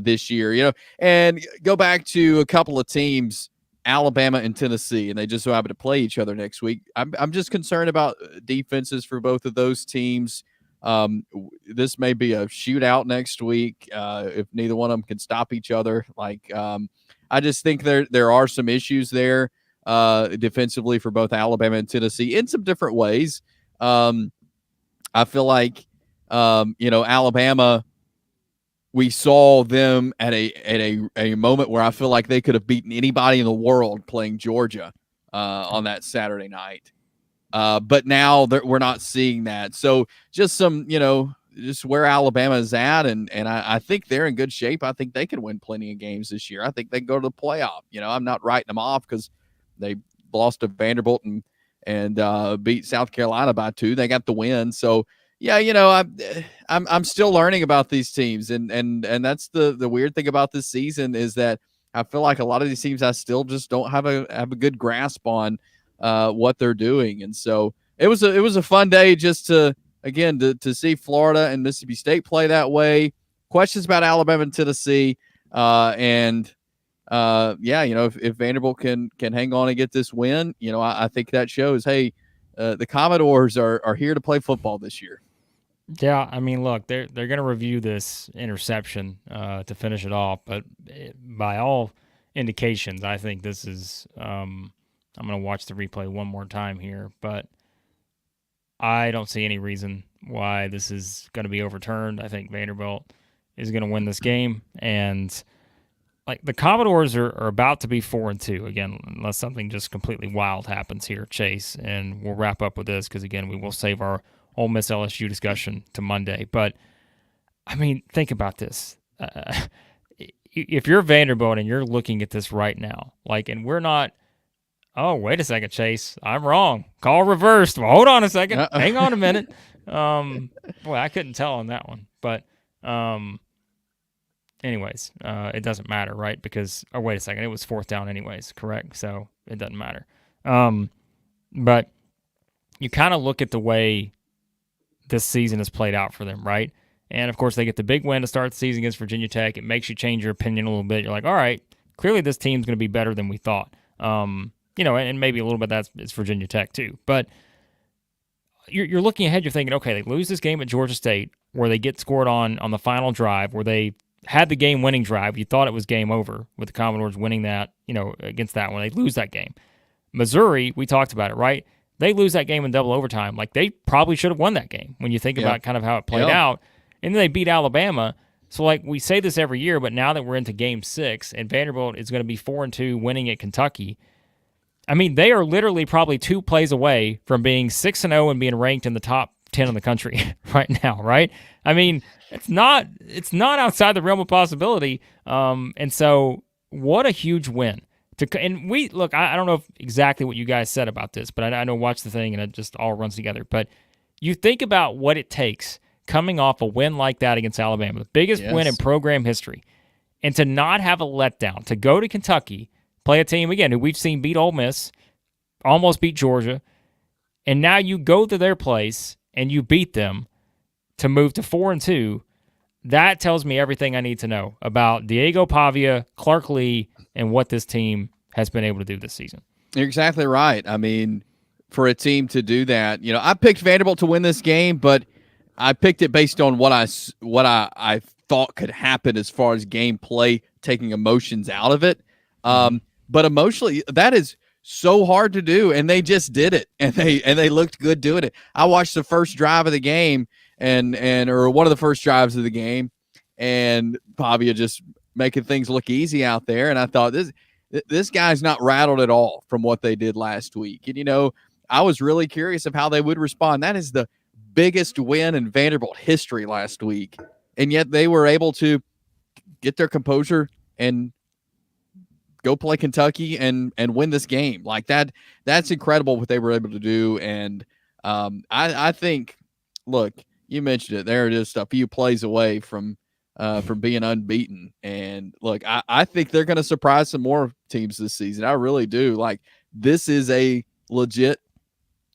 S2: this year, and go back to a couple of teams, Alabama and Tennessee, and they just so happen to play each other next week. I'm just concerned about defenses for both of those teams. This may be a shootout next week if neither one of them can stop each other. I just think there are some issues there defensively for both Alabama and Tennessee in some different ways. I feel like Alabama, we saw them at a moment where I feel like they could have beaten anybody in the world playing Georgia on that Saturday night. But now we're not seeing that. So just just where Alabama is at. And I think they're in good shape. I think they can win plenty of games this year. I think they can go to the playoff. I'm not writing them off because they lost to Vanderbilt and beat South Carolina by 2. They got the win. So yeah, I'm still learning about these teams. And that's the weird thing about this season is that I feel like a lot of these teams I still just don't have a good grasp on what they're doing. And so it was a fun day just to see Florida and Mississippi State play that way. Questions about Alabama and Tennessee. If Vanderbilt can hang on and get this win, I think that shows, hey, the Commodores are here to play football this year.
S1: Yeah, I mean, look, they're going to review this interception to finish it off, but by all indications, I think this is. I'm going to watch the replay one more time here, but I don't see any reason why this is going to be overturned. I think Vanderbilt is going to win this game, and the Commodores are about to be 4-2 again, unless something just completely wild happens here, Chase. And we'll wrap up with this because again, we will save our Ole Miss LSU discussion to Monday. But I mean, think about this. If you're Vanderbilt and you're looking at this right now, and we're not. Oh, wait a second, Chase. I'm wrong. Call reversed. Well, hold on a second. Hang on a minute. Boy, I couldn't tell on that one. But anyways, it doesn't matter, right? Because, wait a second. It was 4th down anyways, correct? So it doesn't matter. But you kind of look at the way this season has played out for them, right? And, of course, they get the big win to start the season against Virginia Tech. It makes you change your opinion a little bit. You're like, all right, clearly this team's going to be better than we thought. And maybe a little bit it's Virginia Tech too. But you're looking ahead, you're thinking, okay, they lose this game at Georgia State where they get scored on the final drive, where they had the game-winning drive. You thought it was game over with the Commodores winning that, against that one. They lose that game. Missouri, we talked about it, right? They lose that game in double overtime. They probably should have won that game when you think about kind of how it played out. And then they beat Alabama. So, we say this every year, but now that we're into Game 6 and Vanderbilt is going to be 4-2 winning at Kentucky, I mean, they are literally probably 2 plays away from being 6-0 and being ranked in the top 10 in the country right now, right? I mean, it's not outside the realm of possibility. And so, what a huge win. And I don't know exactly what you guys said about this, but I know watch the thing and it just all runs together. But you think about what it takes coming off a win like that against Alabama, the biggest win in program history, and to not have a letdown, to go to Kentucky, play a team, again, who we've seen beat Ole Miss, almost beat Georgia, and now you go to their place and you beat them to move to 4-2. That tells me everything I need to know about Diego Pavia, Clark Lee, and what this team has been able to do this season.
S2: You're exactly right. I mean, for a team to do that, I picked Vanderbilt to win this game, but I picked it based on what I thought could happen as far as gameplay, taking emotions out of it. But emotionally, that is so hard to do, and they just did it, and they looked good doing it. I watched the first drive of the game, or one of the first drives of the game, and Pavia just making things look easy out there, and I thought this guy's not rattled at all from what they did last week. And I was really curious of how they would respond. That is the biggest win in Vanderbilt history last week, and yet they were able to get their composure and go play Kentucky and win this game. That's incredible what they were able to do. And I think, look, you mentioned it, they're just a few plays away from being unbeaten. And look, I think they're going to surprise some more teams this season. I really do. This is a legit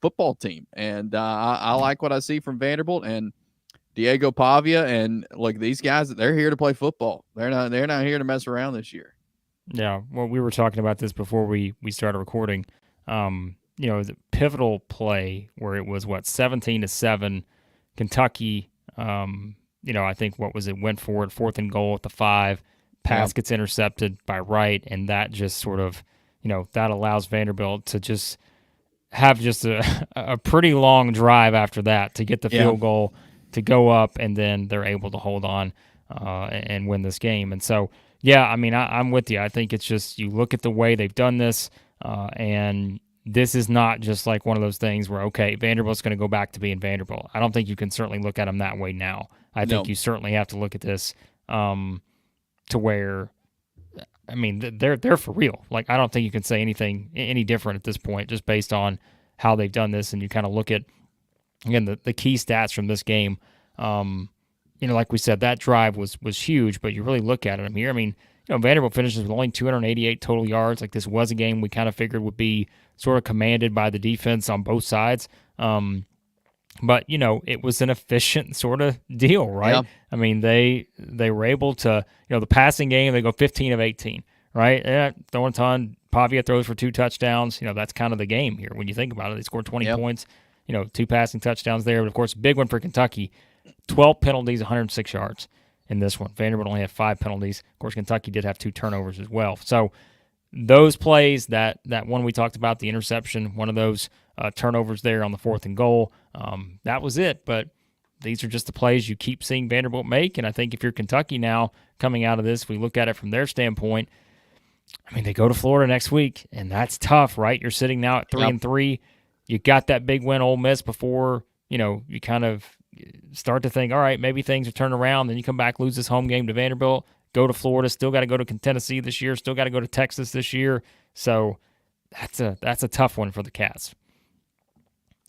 S2: football team. And I like what I see from Vanderbilt and Diego Pavia. And look, these guys, they're here to play football. They're not here to mess around this year.
S1: Yeah, well, we were talking about this before we started recording. It was a pivotal play where it was 17-7 Kentucky, I think what was it, went forward, 4th and goal at the 5, pass gets intercepted by Wright, and that just sort of, that allows Vanderbilt to just have just a pretty long drive after that to get the field goal, to go up, and then they're able to hold on and win this game. And so, I'm with you. I think it's just you look at the way they've done this, and this is not just like one of those things where, okay, Vanderbilt's going to go back to being Vanderbilt. I don't think you can certainly look at them that way now. I think you certainly have to look at this to where, they're for real. Like, I don't think you can say anything any different at this point, just based on how they've done this. And you kind of look at, again, the key stats from this game. Like we said, that drive was huge, but you really look at it here. Vanderbilt finishes with only 288 total yards. Like, this was a game we kind of figured would be sort of commanded by the defense on both sides. But, it was an efficient sort of deal, right? Yeah. They were able to, the passing game, they go 15 of 18, right? They're not throwing a ton. Pavia throws for 2 touchdowns. That's kind of the game here when you think about it. They scored 20 points, 2 passing touchdowns there. But, of course, big one for Kentucky, 12 penalties, 106 yards in this one. Vanderbilt only had 5 penalties. Of course, Kentucky did have 2 turnovers as well. So those plays, that one we talked about, the interception, one of those turnovers there on the 4th and goal, that was it. But these are just the plays you keep seeing Vanderbilt make. And I think if you're Kentucky now coming out of this, we look at it from their standpoint. They go to Florida next week, and that's tough, right? You're sitting now at 3-3. You got that big win, Ole Miss, before, you kind of start to think, all right, maybe things are turning around. Then you come back, lose this home game to Vanderbilt, go to Florida, still got to go to Tennessee this year, still got to go to Texas this year. So that's a tough one for the Cats.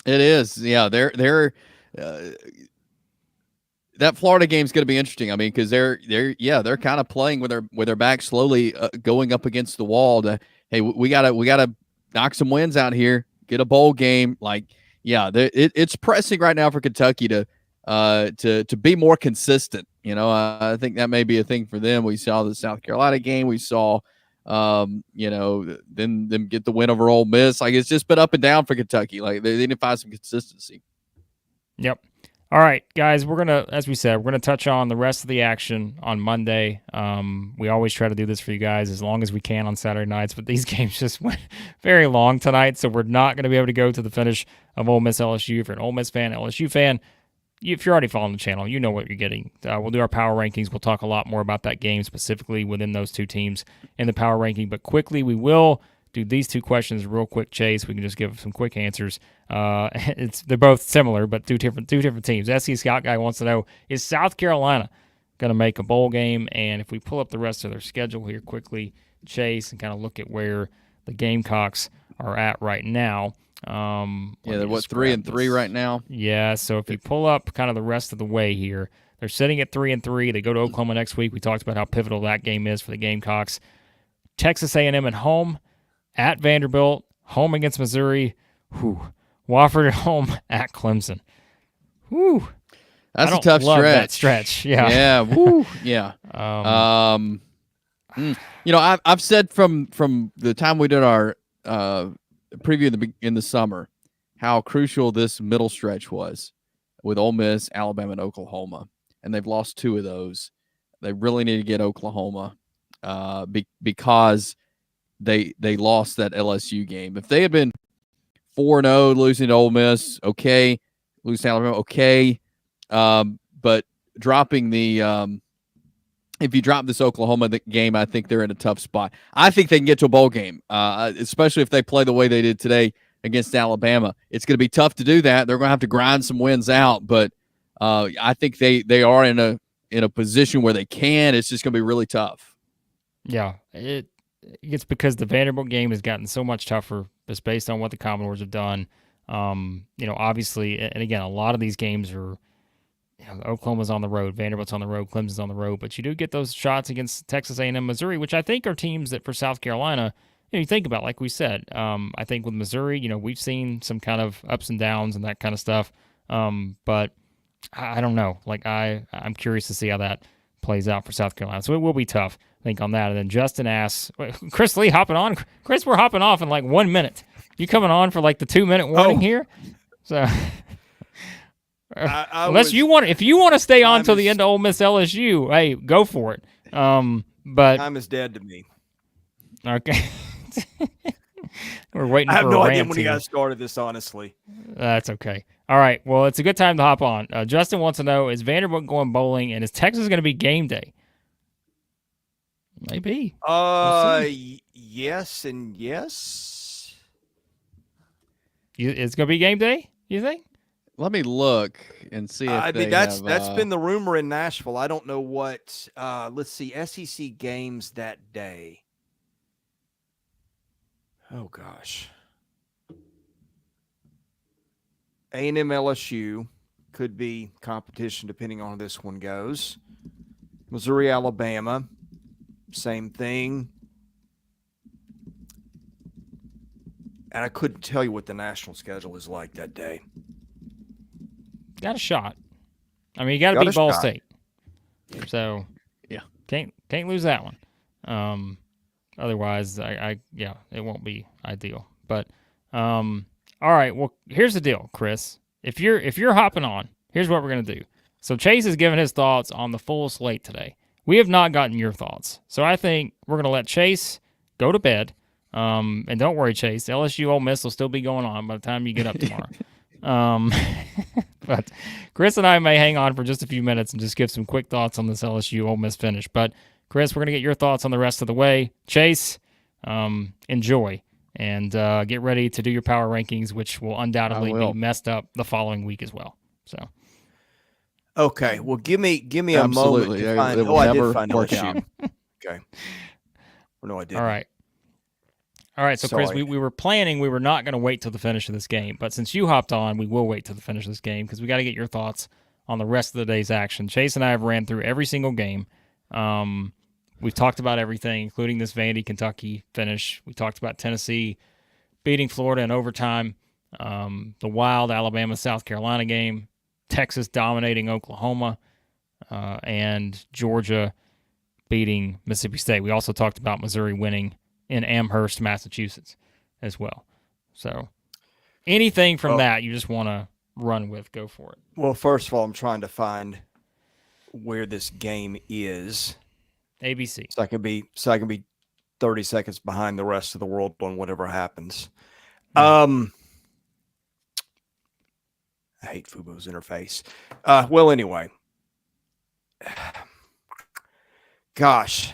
S2: It is. Yeah, they're that Florida game's going to be interesting. Because they're kind of playing with their back slowly going up against the wall. To, hey, we gotta knock some wins out here, get a bowl game. It's pressing right now for Kentucky to be more consistent. I think that may be a thing for them. We saw the South Carolina game. We saw, then them get the win over Ole Miss. Like, it's just been up and down for Kentucky. Like, they need to find some consistency.
S1: Yep. All right, guys, as we said, we're going to touch on the rest of the action on Monday. We always try to do this for you guys as long as we can on Saturday nights, but these games just went very long tonight, so we're not going to be able to go to the finish of Ole Miss LSU. If you're an Ole Miss fan, LSU fan, if you're already following the channel, you know what you're getting. We'll do our power rankings. We'll talk a lot more about that game specifically within those 2 teams in the power ranking, but quickly we will do these 2 questions real quick, Chase. We can just give some quick answers. They're both similar, but two different teams. SC Scout Guy wants to know, is South Carolina going to make a bowl game? And if we pull up the rest of their schedule here quickly, Chase, and kind of look at where the Gamecocks are at right now.
S2: They're 3-3 right now.
S1: Yeah, so if you pull up kind of the rest of the way here, they're sitting at 3-3. They go to Oklahoma next week. We talked about how pivotal that game is for the Gamecocks. Texas A&M at home, at Vanderbilt, home against Missouri. Wofford at home, at Clemson.
S2: That's a tough stretch.
S1: That stretch. Yeah.
S2: Yeah. Woo. Yeah. I've said from the time we did our preview in the summer how crucial this middle stretch was with Ole Miss, Alabama, and Oklahoma, and they've lost 2 of those. They really need to get Oklahoma because they lost that LSU game. If they had been 4-0, losing to Ole Miss, okay, losing to Alabama, okay, but dropping the if you drop this Oklahoma game, I think they're in a tough spot. I think they can get to a bowl game, especially if they play the way they did today against Alabama. It's going to be tough to do that. They're going to have to grind some wins out, but I think they are in a position where they can. It's just going to be really tough.
S1: Yeah, it's because the Vanderbilt game has gotten so much tougher just based on what the Commodores have done. Obviously, and again, a lot of these games are, Oklahoma's on the road, Vanderbilt's on the road, Clemson's on the road, but you do get those shots against Texas A&M, Missouri, which I think are teams that for South Carolina, you think about, like we said. I think with Missouri, we've seen some kind of ups and downs and that kind of stuff, but I don't know. Like, I'm curious to see how that plays out for South Carolina. So it will be tough, I think, on that. And then Justin asks, Chris Lee hopping on. Chris, we're hopping off in like 1 minute. You coming on for like the 2-minute warning here? So Unless you want, if you want to stay on till the end of Ole Miss LSU, hey, go for it. But
S3: time is dead to me.
S1: Okay. We're waiting
S3: I have
S1: for
S3: no
S1: a
S3: idea
S1: rant
S3: when
S1: here.
S3: you guys started this, honestly.
S1: That's okay. All right. Well, it's a good time to hop on. Justin wants to know, is Vanderbilt going bowling, and is Texas going to be game day? Maybe. We'll see.
S3: Yes and yes.
S1: It's going to be game day, you think?
S2: Let me look and see if
S3: I
S2: they
S3: mean, that's
S2: have,
S3: been the rumor in Nashville. I don't know what. Let's see, SEC games that day. Oh gosh, A&M LSU could be competition depending on how this one goes. Missouri Alabama, same thing. And I couldn't tell you what the national schedule is like that day.
S1: Got a shot. I mean, you got to beat Ball State. So,
S2: yeah,
S1: can't lose that one. Otherwise, yeah, it won't be ideal. But, all right. Well, here's the deal, Chris. If you're hopping on, here's what we're gonna do. So Chase has given his thoughts on the full slate today. We have not gotten your thoughts. So I think we're gonna let Chase go to bed. And don't worry, Chase. LSU Ole Miss will still be going on by the time you get up tomorrow. But Chris and I may hang on for just a few minutes and just give some quick thoughts on this LSU Ole Miss finish. But Chris, we're gonna get your thoughts on the rest of the way. Chase, enjoy and get ready to do your power rankings, which will undoubtedly be messed up the following week as well. So.
S3: Okay, well, give me
S2: Absolutely.
S3: a moment to find. I did find LSU. Okay. No, I didn't.
S1: All right. So, Chris, we were planning we were not going to wait till the finish of this game, but since you hopped on, we will wait till the finish of this game because we got to get your thoughts on the rest of the day's action. Chase and I have ran through every single game. We've talked about everything, including this Vandy-Kentucky finish. We talked about Tennessee beating Florida in overtime, the wild Alabama-South Carolina game, Texas dominating Oklahoma, and Georgia beating Mississippi State. We also talked about Missouri winning in Amherst, Massachusetts as well. So anything from that you just want to run with, go for it.
S3: Well, first of all, I'm trying to find where this game is.
S1: ABC.
S3: So I can be 30 seconds behind the rest of the world on whatever happens. I hate Fubo's interface. Well, anyway. Gosh.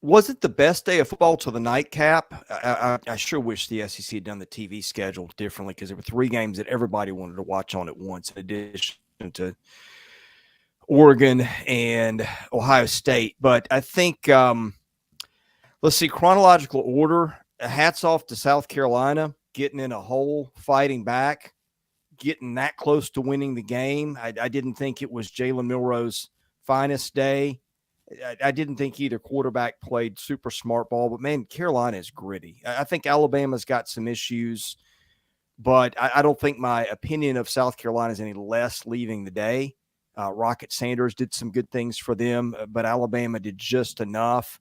S3: Was it the best day of football till the nightcap? I sure wish the SEC had done the TV schedule differently because there were 3 games that everybody wanted to watch on at once in addition to Oregon and Ohio State. But I think, let's see, chronological order, hats off to South Carolina, getting in a hole, fighting back, getting that close to winning the game. I didn't think it was Jalen Milroe's finest day. I didn't think either quarterback played super smart ball, but man, Carolina is gritty. I think Alabama's got some issues, but I don't think my opinion of South Carolina is any less leaving the day. Rocket Sanders did some good things for them, but Alabama did just enough.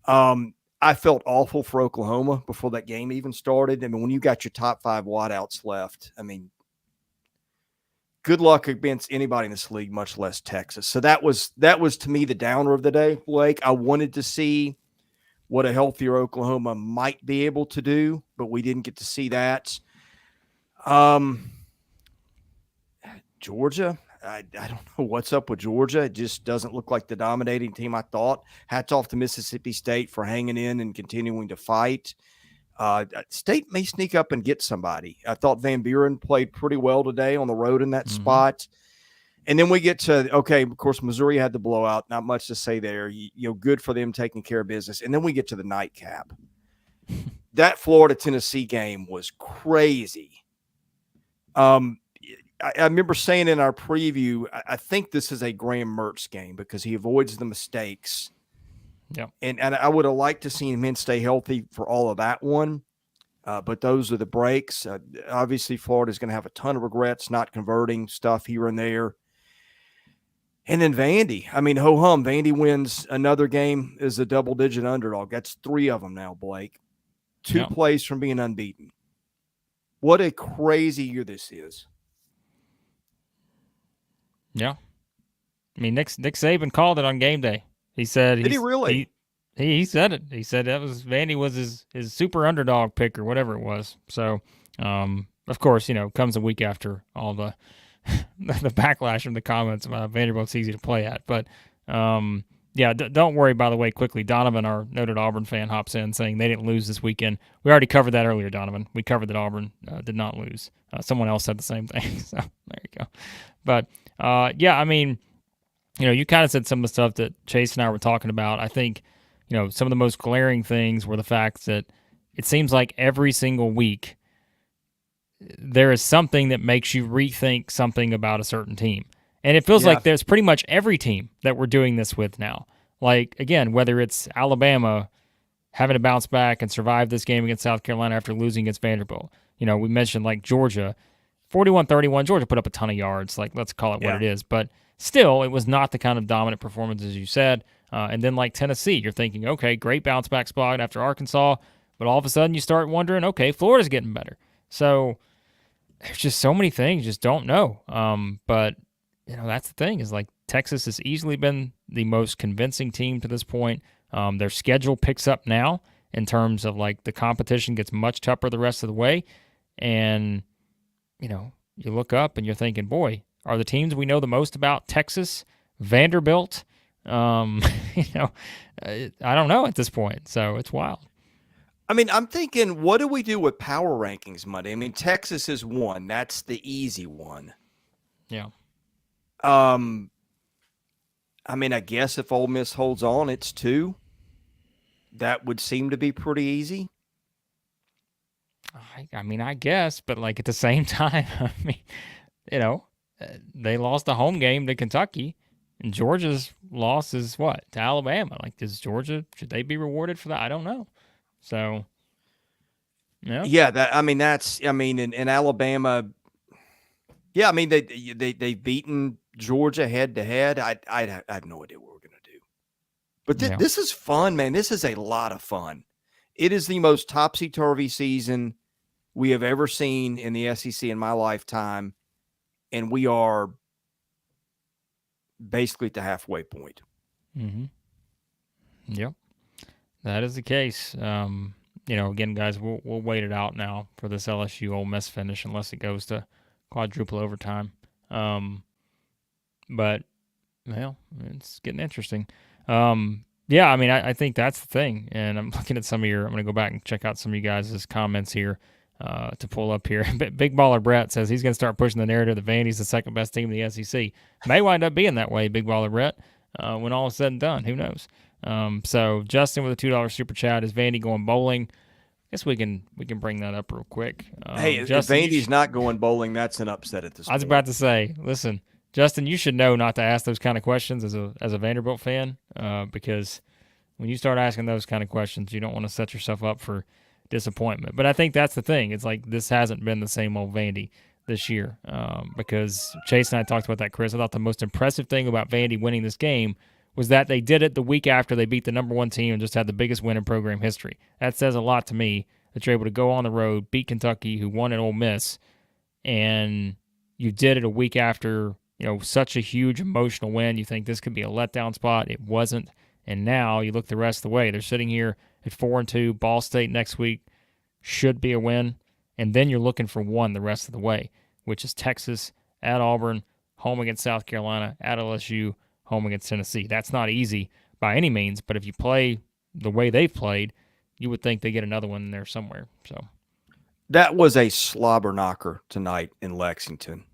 S3: I felt awful for Oklahoma before that game even started. I mean, when you got your top 5 wideouts left, I mean, good luck against anybody in this league, much less Texas. So that was to me the downer of the day, Blake. I wanted to see what a healthier Oklahoma might be able to do, but we didn't get to see that. Georgia, I don't know what's up with Georgia. It just doesn't look like the dominating team I thought. Hats off to Mississippi State for hanging in and continuing to fight. State may sneak up and get somebody. I thought Van Buren played pretty well today on the road in that spot. And then we get to, okay, of course, Missouri had the blowout. Not much to say there. You know, good for them taking care of business. And then we get to the nightcap. That Florida-Tennessee game was crazy. I remember saying in our preview, I think this is a Graham Mertz game because he avoids the mistakes.
S1: Yeah,
S3: and I would have liked to see him stay healthy for all of that one, but those are the breaks. Obviously, Florida's going to have a ton of regrets not converting stuff here and there. And then Vandy. I mean, ho-hum, Vandy wins another game as a double-digit underdog. That's 3 of them now, Blake. 2 plays from being unbeaten. What a crazy year this is.
S1: Yeah. I mean, Nick Saban called it on game day. He said
S3: Did he really?
S1: He said it. He said that was Vandy was his super underdog pick or whatever it was. So, of course, comes a week after all the the backlash from the comments about Vanderbilt's easy to play at. But yeah, don't worry. By the way, quickly, Donovan, our noted Auburn fan, hops in saying they didn't lose this weekend. We already covered that earlier, Donovan. We covered that Auburn did not lose. Someone else said the same thing. So there you go. But yeah, I mean, you kind of said some of the stuff that Chase and I were talking about. I think, some of the most glaring things were the fact that it seems like every single week there is something that makes you rethink something about a certain team. And it feels like there's pretty much every team that we're doing this with now. Like, again, whether it's Alabama having to bounce back and survive this game against South Carolina after losing against Vanderbilt. We mentioned like Georgia, 41-31. Georgia put up a ton of yards. Like, let's call it what it is. But still, it was not the kind of dominant performance as you said. And then like Tennessee, you're thinking, okay, great bounce back spot after Arkansas. But all of a sudden you start wondering, okay, Florida's getting better. So there's just so many things, just don't know. But, that's the thing is like Texas has easily been the most convincing team to this point. Their schedule picks up now in terms of like the competition gets much tougher the rest of the way. And, you look up and you're thinking, boy, are the teams we know the most about Texas, Vanderbilt? I don't know at this point. So it's wild.
S3: I mean, I'm thinking, what do we do with power rankings Monday? I mean, Texas is one. That's the easy one.
S1: Yeah.
S3: I mean, I guess if Ole Miss holds on, it's 2. That would seem to be pretty easy.
S1: I mean, I guess, but like at the same time, I mean, they lost a home game to Kentucky, and Georgia's loss is what? To Alabama. Like, should they be rewarded for that? I don't know. So,
S3: yeah, in Alabama, yeah, I mean they've beaten Georgia head to head. I have no idea what we're gonna do, but this is fun, man. This is a lot of fun. It is the most topsy-turvy season we have ever seen in the SEC in my lifetime, and we are basically at the halfway point.
S1: Mm-hmm. Yep, that is the case. Again, guys, we'll wait it out now for this LSU Ole Miss finish, unless it goes to quadruple overtime. But it's getting interesting. Yeah, I mean, I think that's the thing. And I'm looking at I'm going to go back and check out some of you guys' comments here to pull up here. Big Baller Brett says he's going to start pushing the narrative that Vandy's the second best team in the SEC. May wind up being that way, Big Baller Brett, when all is said and done. Who knows? So Justin with a $2 super chat, is Vandy going bowling? I guess we can bring that up real quick.
S3: Hey, Justin, if Vandy's not going bowling, that's an upset at this point.
S1: I was about to say, listen, Justin, you should know not to ask those kind of questions as a Vanderbilt fan, because when you start asking those kind of questions, you don't want to set yourself up for disappointment. But I think that's the thing. It's like this hasn't been the same old Vandy this year, because Chase and I talked about that, Chris. I thought the most impressive thing about Vandy winning this game was that they did it the week after they beat the number 1 team and just had the biggest win in program history. That says a lot to me, that you're able to go on the road, beat Kentucky, who won at Ole Miss, and you did it a week after such a huge emotional win. You think this could be a letdown spot. It wasn't. And now you look the rest of the way. They're sitting here at 4-2. Ball State next week should be a win. And then you're looking for one the rest of the way, which is Texas, at Auburn, home against South Carolina, at LSU, home against Tennessee. That's not easy by any means, but if you play the way they've played, you would think they get another one in there somewhere. So
S3: that was a slobber knocker tonight in Lexington.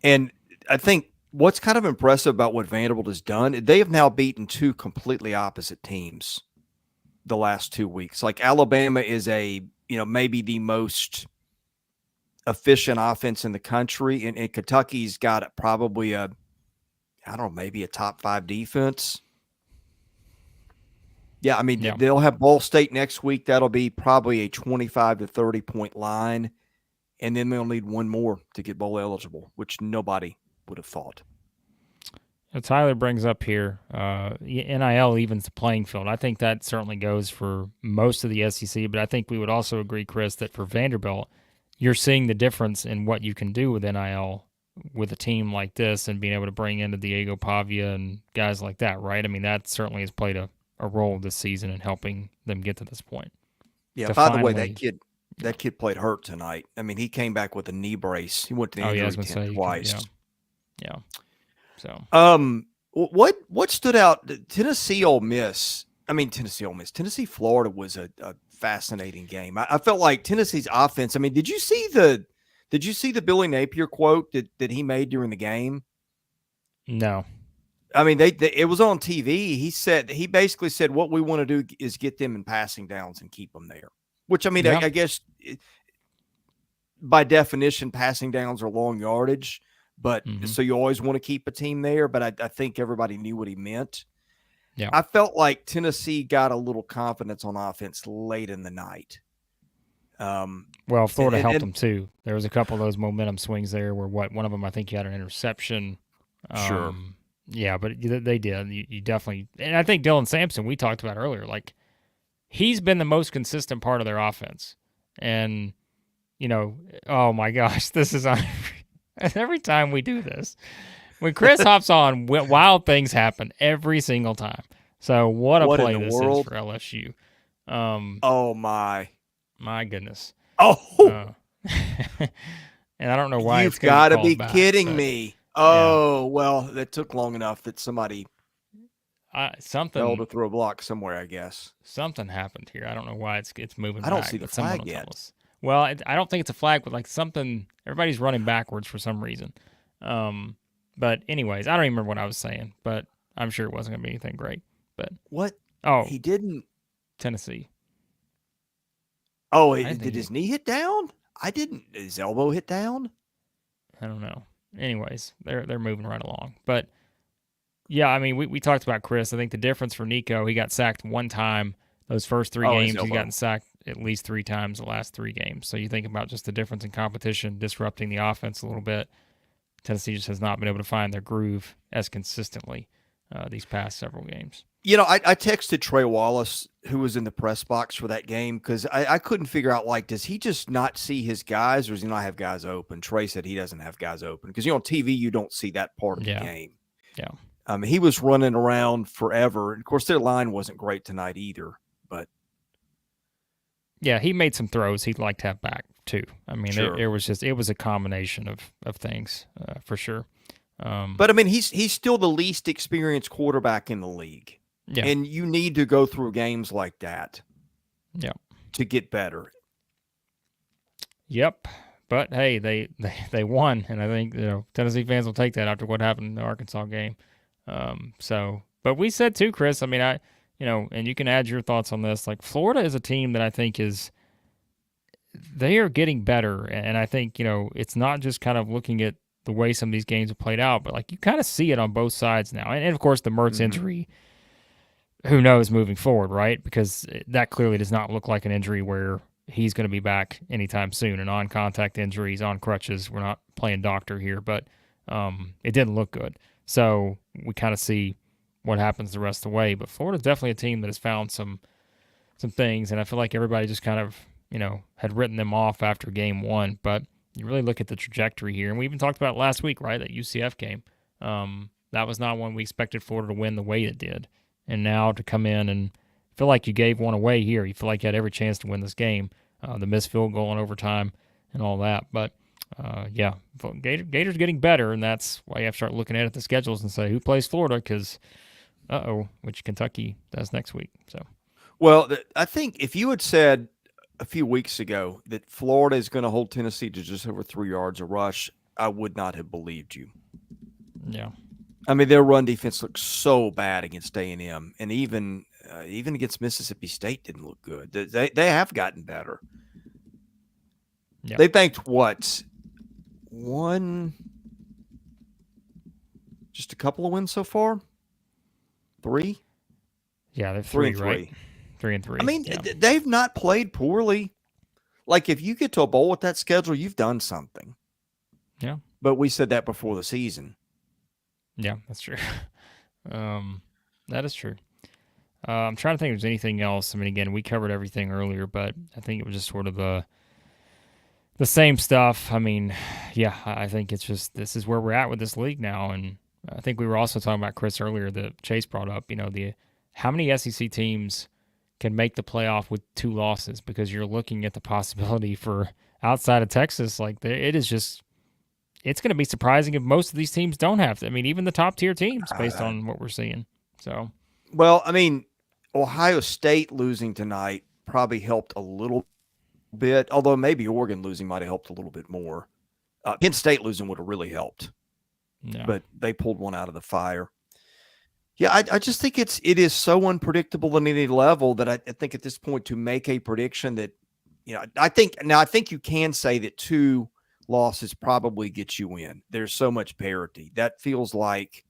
S3: And I think what's kind of impressive about what Vanderbilt has done, they have now beaten 2 completely opposite teams the last 2 weeks. Like Alabama is maybe the most efficient offense in the country, and Kentucky's got probably maybe a top 5 defense. Yeah, I mean, they'll have Ball State next week. That'll be probably a 25 to 30 point line, and then they'll need one more to get bowl eligible, which nobody would have thought.
S1: Tyler brings up here, NIL evens the playing field. I think that certainly goes for most of the SEC, but I think we would also agree, Chris, that for Vanderbilt, you're seeing the difference in what you can do with NIL with a team like this and being able to bring in Diego Pavia and guys like that, right? I mean, that certainly has played a role this season in helping them get to this point.
S3: Yeah.
S1: To
S3: By the way,
S1: finally,
S3: that kid played hurt tonight. I mean, he came back with a knee brace. He went to the
S1: oh yeah, I was
S3: injury
S1: gonna
S3: tent
S1: say,
S3: twice.
S1: yeah. So
S3: What stood out? Tennessee Ole Miss. I mean, Tennessee Ole Miss. Tennessee Florida was a fascinating game. I felt like Tennessee's offense. I mean, did you see the Billy Napier quote that he made during the game?
S1: no,
S3: I mean, it was on TV. He basically said what we want to do is get them in passing downs and keep them there. Which I mean,
S1: yeah,
S3: I guess by definition, passing downs are long yardage. But so you always want to keep a team there. But I think everybody knew what he meant.
S1: yeah.
S3: I felt like Tennessee got a little confidence on offense late in the night.
S1: Well, Florida helped them too. There was a couple of those momentum swings there where one of them I think you had an interception.
S3: Sure.
S1: Yeah, but they did. You definitely, and I think Dylan Sampson, we talked about earlier, like he's been the most consistent part of their offense. And, oh my gosh, this is on every time we do this. When Chris hops on, wild things happen every single time. So what a play this is for LSU.
S3: Oh
S1: my goodness.
S3: Oh,
S1: and I don't know why
S3: you've got to be kidding me. Oh, well, that took long enough that somebody fell to throw a block somewhere, I guess.
S1: Something happened here. I don't know why it's moving.
S3: I don't see the flag yet.
S1: Well, I don't think it's a flag, but like something. Everybody's running backwards for some reason. But anyways, I don't even remember what I was saying, but I'm sure it wasn't going to be anything great. But
S3: what?
S1: Oh,
S3: he didn't.
S1: Tennessee.
S3: Oh, did his knee hit down? I didn't. His elbow hit down?
S1: I don't know. Anyways, they're moving right along. But yeah, I mean, we talked about Chris. I think the difference for Nico, he got sacked one time those first three games. He's gotten sacked at least 3 times the last 3 games. So you think about just the difference in competition, disrupting the offense a little bit. Tennessee just has not been able to find their groove as consistently these past several games.
S3: I texted Trey Wallace, who was in the press box for that game, because I couldn't figure out, like, does he just not see his guys or does he not have guys open? Trey said he doesn't have guys open because, on TV, you don't see that part of the game.
S1: Yeah.
S3: He was running around forever. And, of course, their line wasn't great tonight either. But
S1: yeah, he made some throws he'd like to have back, too. I mean,
S3: sure.
S1: it was a combination of things for sure.
S3: But, I mean, he's still the least experienced quarterback in the league.
S1: Yeah.
S3: And you need to go through games like that to get better.
S1: Yep. But, hey, they won, and I think Tennessee fans will take that after what happened in the Arkansas game. But we said, too, Chris, I mean, and you can add your thoughts on this. Like, Florida is a team that I think they are getting better, and I think, it's not just kind of looking at the way some of these games have played out, but, like, you kind of see it on both sides now. And of course, the Mertz injury, who knows moving forward, right? Because that clearly does not look like an injury where he's going to be back anytime soon. And on-contact injuries, on crutches, we're not playing doctor here, but it didn't look good. So we kind of see what happens the rest of the way. But Florida's definitely a team that has found some things, and I feel like everybody just kind of, had written them off after game 1. But you really look at the trajectory here, and we even talked about it last week, right? That UCF game. That was not one we expected Florida to win the way it did. And now to come in and feel like you gave one away here. You feel like you had every chance to win this game. The missed field goal in overtime and all that. But, yeah, Gators getting better, and that's why you have to start looking at the schedules and say, who plays Florida? Because, which Kentucky does next week. So,
S3: well, I think if you had said a few weeks ago that Florida is going to hold Tennessee to just over 3 yards a rush, I would not have believed you.
S1: Yeah.
S3: I mean, their run defense looked so bad against A&M, and even against Mississippi State didn't look good. They have gotten better.
S1: Yeah.
S3: They banked just a couple of wins so far? 3?
S1: Yeah, they're 3, right? 3 and 3.
S3: I mean, they've not played poorly. Like, if you get to a bowl with that schedule, you've done something.
S1: Yeah.
S3: But we said that before the season.
S1: Yeah, that's true. That is true. I'm trying to think if there's anything else. I mean, again, we covered everything earlier, but I think it was just sort of the same stuff. I mean, yeah, I think it's just this is where we're at with this league now, and I think we were also talking about Chris earlier that Chase brought up. The how many SEC teams can make the playoff with 2 losses because you're looking at the possibility for outside of Texas. Like it is just it's going to be surprising if most of these teams don't have to. I mean, even the top tier teams based on what we're seeing. So,
S3: well, I mean, Ohio State losing tonight probably helped a little bit, although maybe Oregon losing might have helped a little bit more. Penn State losing would have really helped, but they pulled one out of the fire. Yeah, I just think it is so unpredictable on any level that I think at this point to make a prediction that, I think you can say that 2 losses probably get you in. There's so much parity. That feels like,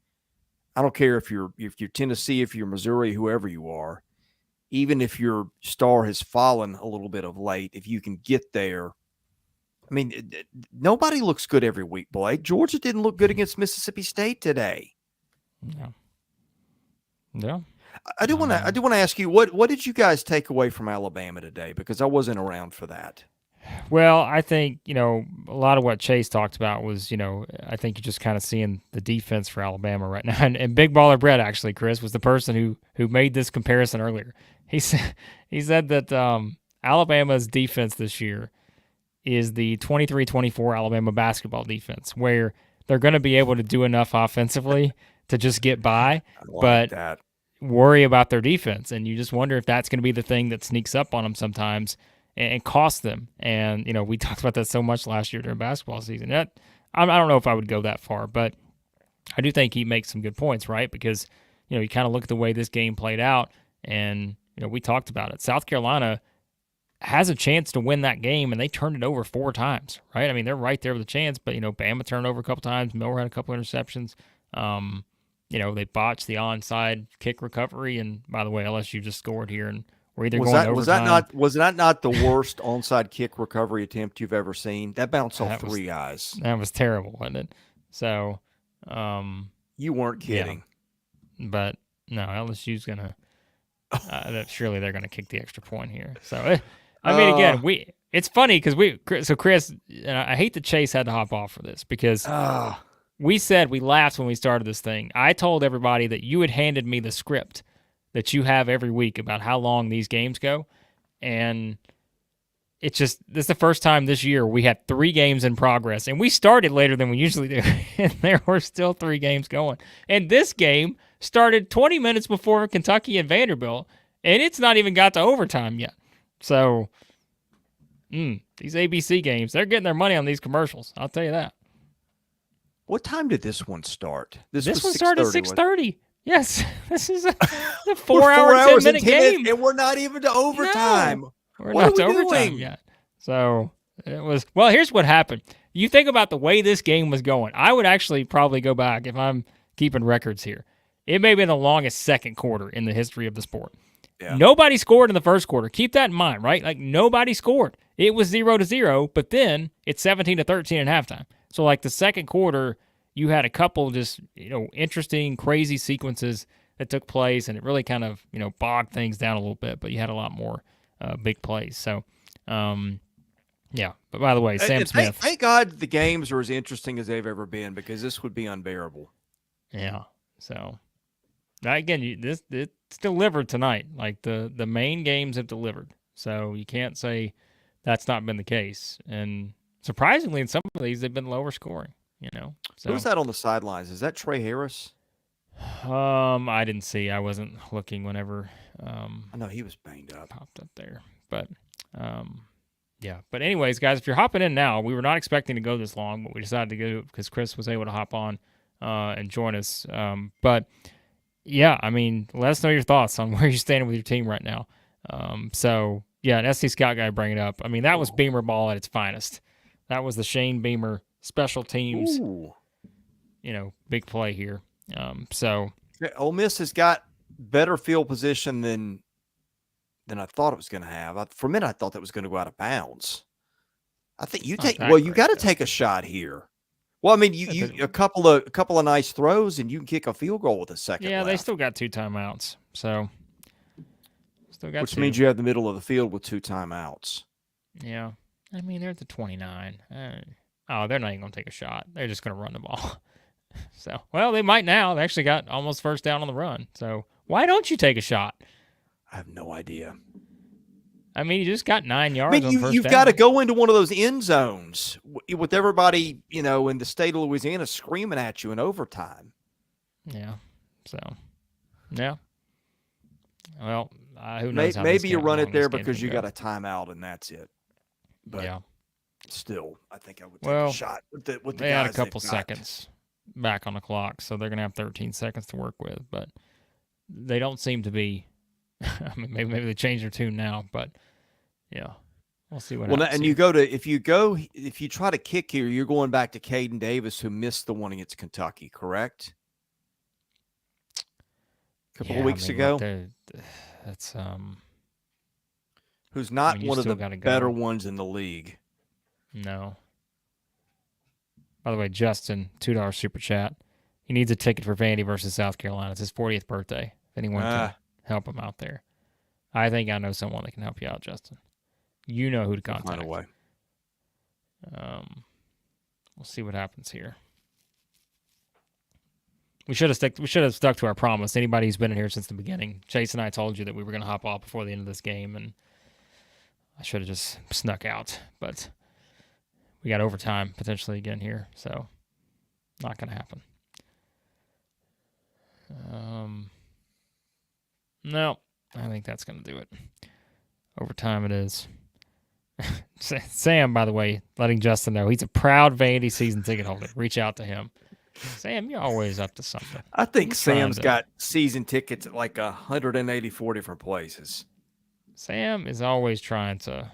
S3: I don't care if you're Tennessee, if you're Missouri, whoever you are, even if your star has fallen a little bit of late, if you can get there. I mean, nobody looks good every week, Blake. Georgia didn't look good against Mississippi State today.
S1: Yeah.
S3: I do want to ask you, what did you guys take away from Alabama today? Because I wasn't around for that.
S1: Well, I think, a lot of what Chase talked about was, I think you're just kind of seeing the defense for Alabama right now. And Big Baller Brett, actually, Chris, was the person who made this comparison earlier. He said that Alabama's defense this year is the 23-24 Alabama basketball defense, where they're going to be able to do enough offensively to just get by, but worry about their defense. And you just wonder if that's going to be the thing that sneaks up on them sometimes and cost them. And, we talked about that so much last year during basketball season. I don't know if I would go that far, but I do think he makes some good points, right? Because, you kind of look at the way this game played out, and, we talked about it. South Carolina has a chance to win that game, and they turned it over 4 times, right? I mean, they're right there with a chance, but, Bama turned over a couple times. Miller had a couple interceptions. They botched the onside kick recovery, and by the way, LSU just scored here, and we're either going overtime.
S3: Was that not the worst onside kick recovery attempt you've ever seen? That bounced off 3 guys.
S1: That was terrible, wasn't it? So,
S3: you weren't kidding.
S1: Yeah. But no, LSU's gonna. Surely they're gonna kick the extra point here. So, I mean, again, it's funny because Chris, I hate that Chase had to hop off for this because. We laughed when we started this thing. I told everybody that you had handed me the script that you have every week about how long these games go. And this is the first time this year we had 3 games in progress. And we started later than we usually do. And there were still 3 games going. And this game started 20 minutes before Kentucky and Vanderbilt. And it's not even got to overtime yet. So, these ABC games, they're getting their money on these commercials. I'll tell you that.
S3: What time did this one start?
S1: This one started at 6:30. Yes, this is a 4-hour, 10-minute game,
S3: and we're not even to overtime.
S1: No, we're not to overtime yet. So it was. Well, here's what happened. You think about the way this game was going. I would actually probably go back if I'm keeping records here. It may have been the longest second quarter in the history of the sport. Yeah. Nobody scored in the first quarter. Keep that in mind, right? Like nobody scored. It was 0-0, but then it's 17-13 at halftime. So, like, the second quarter, you had a couple just, interesting, crazy sequences that took place, and it really kind of, bogged things down a little bit, but you had a lot more big plays. So, yeah. But by the way, Sam Smith.
S3: Thank God the games are as interesting as they've ever been, because this would be unbearable.
S1: Yeah. So, again, it's delivered tonight. Like, the main games have delivered. So, you can't say that's not been the case. And surprisingly, in some of these, they've been lower scoring, So.
S3: Who's that on the sidelines? Is that Trey Harris?
S1: I didn't see. I wasn't looking whenever.
S3: I know he was banged up.
S1: Popped up there. But, yeah. But anyways, guys, if you're hopping in now, we were not expecting to go this long, but we decided to go because Chris was able to hop on and join us. But, yeah, I mean, let us know your thoughts on where you're standing with your team right now. So, yeah, an SC Scout guy bring it up. I mean, that was Beamer ball at its finest. That was the Shane Beamer special teams, big play here. So
S3: Ole Miss has got better field position than I thought it was going to have. For a minute, I thought that was going to go out of bounds. I think you got to take a shot here. Well, I mean, you a couple of nice throws, and you can kick a field goal with a second.
S1: Yeah,
S3: left.
S1: They still got 2 timeouts, so
S3: which means you have the middle of the field with 2 timeouts.
S1: Yeah. I mean, they're at the 29. Oh, they're not even going to take a shot. They're just going to run the ball. So, well, they might now. They actually got almost first down on the run. So, why don't you take a shot?
S3: I have no idea.
S1: I mean, you just got 9 yards
S3: I mean,
S1: on first
S3: you've
S1: down.
S3: got to go into one of those end zones with everybody, in the state of Louisiana screaming at you in overtime.
S1: Yeah. So, yeah. Well, who knows?
S3: Maybe you run it there because you got a timeout and that's it. But
S1: yeah.
S3: Still, I think I would take a shot with the
S1: they
S3: guys
S1: had a couple seconds back on the clock, so they're going to have 13 seconds to work with. But they don't seem to be. I mean, maybe they changed their tune now, but yeah, we'll see what happens.
S3: And if you try to kick here, you're going back to Caden Davis, who missed the one against Kentucky, correct? A couple of weeks ago.
S1: That's
S3: who's not one of the better ones in the league.
S1: No. By the way, Justin, $2 super chat. He needs a ticket for Vandy versus South Carolina. It's his 40th birthday. If anyone can help him out there, I think I know someone that can help you out, Justin. You know who to contact.
S3: Find a way.
S1: We'll see what happens here. We should have stuck to our promise. Anybody who's been in here since the beginning, Chase and I told you that we were going to hop off before the end of this game, and I should have just snuck out. But we got overtime potentially again here, so not going to happen. No, I think that's going to do it. Overtime it is. Sam, by the way, letting Justin know he's a proud Vandy season ticket holder. Reach out to him. Sam, you're always up to something.
S3: I think Sam's got season tickets at like 184 different places.
S1: Sam is always trying to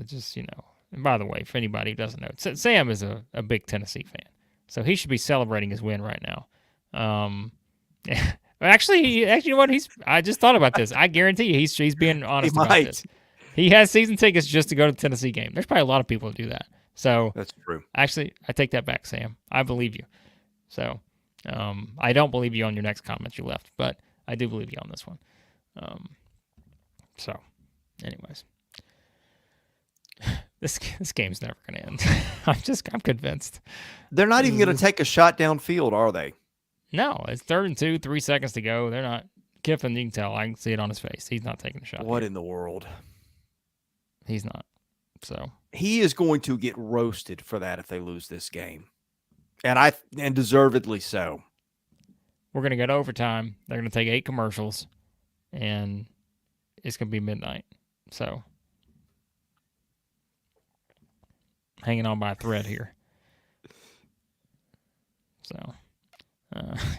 S1: just, and by the way, for anybody who doesn't know, Sam is a big Tennessee fan. So he should be celebrating his win right now. Actually, you know what? I just thought about this. I guarantee you he's being honest about this. He has season tickets just to go to the Tennessee game. There's probably a lot of people who do that. So
S3: that's true.
S1: Actually, I take that back, Sam. I believe you. So I don't believe you on your next comment you left, but I do believe you on this one. So, anyways, this game's never going to end. I'm convinced.
S3: They're not even going to take a shot downfield, are they?
S1: No, it's 3rd and 2, 3 seconds to go. They're not. Kiffin, you can tell. I can see it on his face. He's not taking a shot.
S3: What in the world?
S1: He's not. So
S3: he is going to get roasted for that if they lose this game, and deservedly so.
S1: We're going to go to overtime. They're going to take 8 commercials, and it's going to be midnight. So hanging on by a thread here. So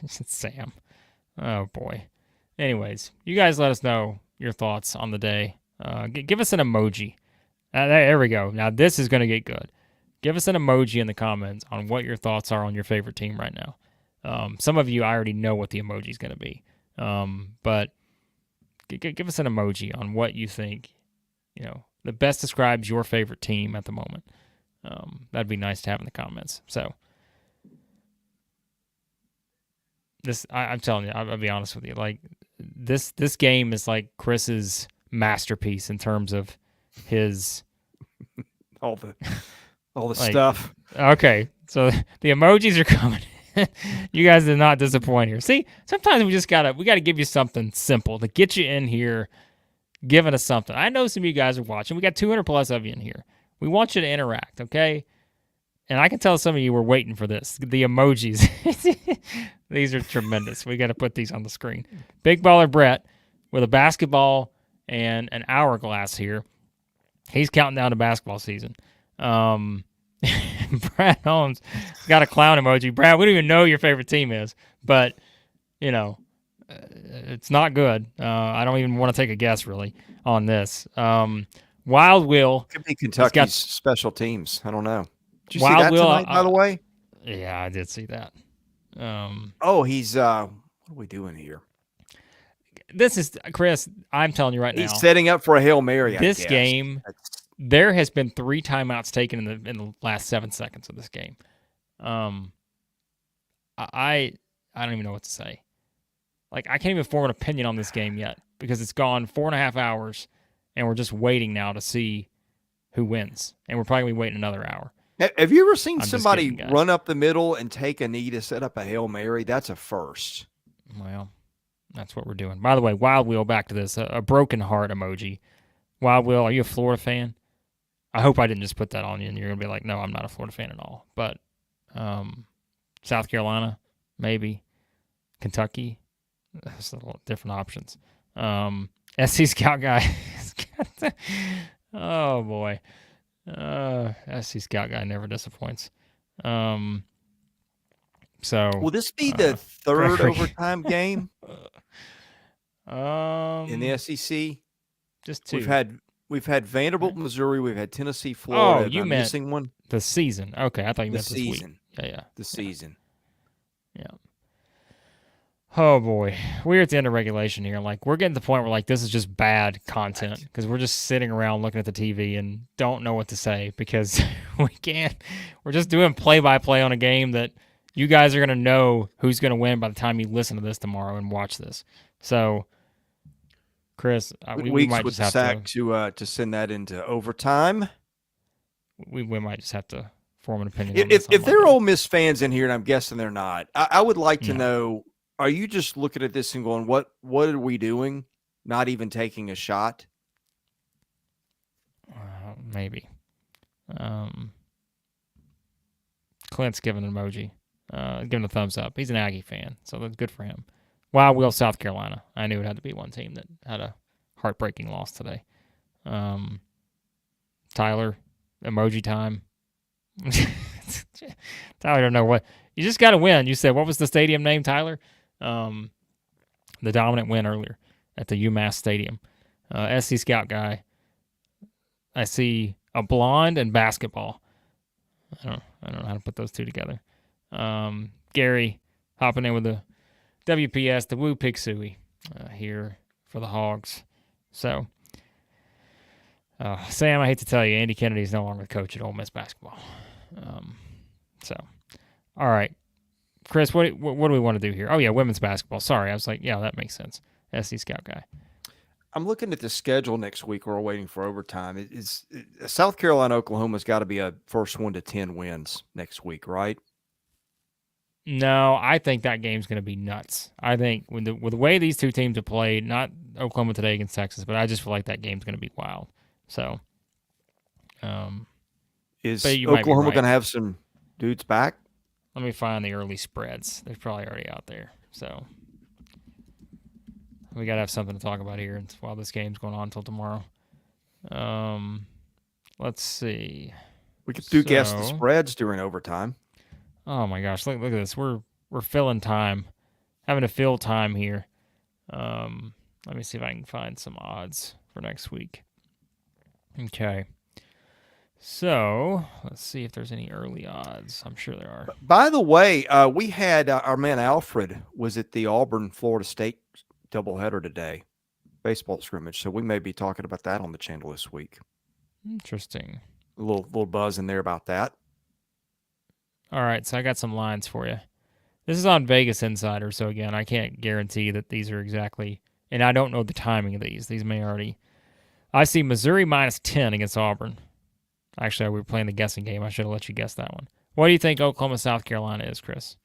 S1: it's Sam. Oh boy. Anyways, you guys let us know your thoughts on the day. Give us an emoji. There we go. Now this is going to get good. Give us an emoji in the comments on what your thoughts are on your favorite team right now. Some of you, I already know what the emoji is going to be. But give us an emoji on what you think, the best describes your favorite team at the moment. That'd be nice to have in the comments. So I'm telling you, I'll be honest with you. Like this game is like Chris's masterpiece in terms of his
S3: all the stuff.
S1: Okay, so the emojis are coming. You guys did not disappoint here. See, sometimes we gotta give you something simple to get you in here, giving us something. I know some of you guys are watching. We got 200 plus of you in here. We want you to interact, okay? And I can tell some of you were waiting for this. The emojis. These are tremendous. We got to put these on the screen. Big Baller Brett with a basketball and an hourglass here. He's counting down to basketball season. Brad Holmes got a clown emoji. Brad, we don't even know who your favorite team is, but, it's not good. I don't even want to take a guess, really, on this. Wild Will.
S3: Could be Kentucky's special teams. I don't know. Did you
S1: Wild
S3: see that
S1: Will,
S3: tonight, by the way?
S1: Yeah, I did see that.
S3: He's what are we doing here?
S1: This is Chris. I'm telling you right now.
S3: He's setting up for a Hail Mary.
S1: This game, there has been 3 timeouts taken in the last 7 seconds of this game. I don't even know what to say. Like, I can't even form an opinion on this game yet because it's gone 4.5 hours, and we're just waiting now to see who wins, and we're probably waiting another hour.
S3: Have you ever seen
S1: I'm just
S3: somebody
S1: kidding, guys.
S3: run up the middle and take a knee to set up a Hail Mary? That's a first.
S1: Well, that's what we're doing. By the way, Wild Wheel, back to this, a broken heart emoji. Wild Wheel, are you a Florida fan? I hope I didn't just put that on you, and you're going to be like, no, I'm not a Florida fan at all. But South Carolina, maybe. Kentucky, that's a little different options. SC Scout guy. Oh, boy. SC Scout guy never disappoints. So
S3: Will this be the third
S1: Gregory.
S3: overtime game in the
S1: in
S3: SEC?
S1: just two.
S3: We've had Vanderbilt, Missouri. We've had Tennessee, Florida.
S1: Oh, you
S3: Am I
S1: meant
S3: missing one?
S1: the season. Okay, I thought you
S3: The
S1: meant this week.
S3: season.
S1: Yeah.
S3: The season.
S1: Yeah. Oh boy, we're at the end of regulation here. Like, we're getting to the point where like this is just bad content because we're just sitting around looking at the TV and don't know what to say because we can't. We're just doing play-by-play on a game that you guys are gonna know who's gonna win by the time you listen to this tomorrow and watch this. So, Chris, we
S3: Weeks
S1: might
S3: with
S1: just
S3: the
S1: have
S3: sack to send that into overtime.
S1: we might just have to form an opinion. On this
S3: If
S1: on
S3: there are
S1: Monday.
S3: Ole Miss fans in here, and I'm guessing they're not, I would like to
S1: No.
S3: know: are you just looking at this and going, "What are we doing? Not even taking a shot."
S1: Maybe. Clint's giving an emoji, giving a thumbs up. He's an Aggie fan, so that's good for him. Wild Wheel, South Carolina. I knew it had to be one team that had a heartbreaking loss today. Tyler, emoji time. Tyler, don't know what. You just got to win. You said, what was the stadium name, Tyler? The dominant win earlier at the UMass Stadium. SC Scout guy. I see a blonde and basketball. I don't know how to put those two together. Gary hopping in with the WPS, the Woo Pig Suey here for the Hogs. So, Sam, I hate to tell you, Andy Kennedy is no longer the coach at Ole Miss basketball. All right. Chris, what do we want to do here? Oh, yeah, women's basketball. Sorry, I was like, yeah, that makes sense. SC Scout guy.
S3: I'm looking at the schedule next week. We're waiting for overtime. South Carolina, Oklahoma's got to be a first 1 to 10 wins next week, right?
S1: No, I think that game's going to be nuts. I think with the way these two teams have played, not Oklahoma today against Texas, but I just feel like that game's going to be wild. So,
S3: Is
S1: but you might be
S3: Oklahoma
S1: right.
S3: going to have some dudes back?
S1: Let me find the early spreads. They're probably already out there. So we got to have something to talk about here while this game's going on until tomorrow. Let's see.
S3: We could do guess the spreads during overtime.
S1: Oh my gosh, look at this. We're filling time. Having to fill time here. Let me see if I can find some odds for next week. Okay. So, let's see if there's any early odds. I'm sure there are.
S3: By the way, we had our man Alfred was at the Auburn-Florida State doubleheader today, baseball scrimmage. So we may be talking about that on the channel this week.
S1: Interesting.
S3: A little buzz in there about that.
S1: All right, so I got some lines for you. This is on Vegas Insider, so again, I can't guarantee that these are exactly, and I don't know the timing of these. These may already. I see Missouri minus 10 against Auburn. Actually, we were playing the guessing game. I should have let you guess that one. What do you think Oklahoma, South Carolina is, Chris?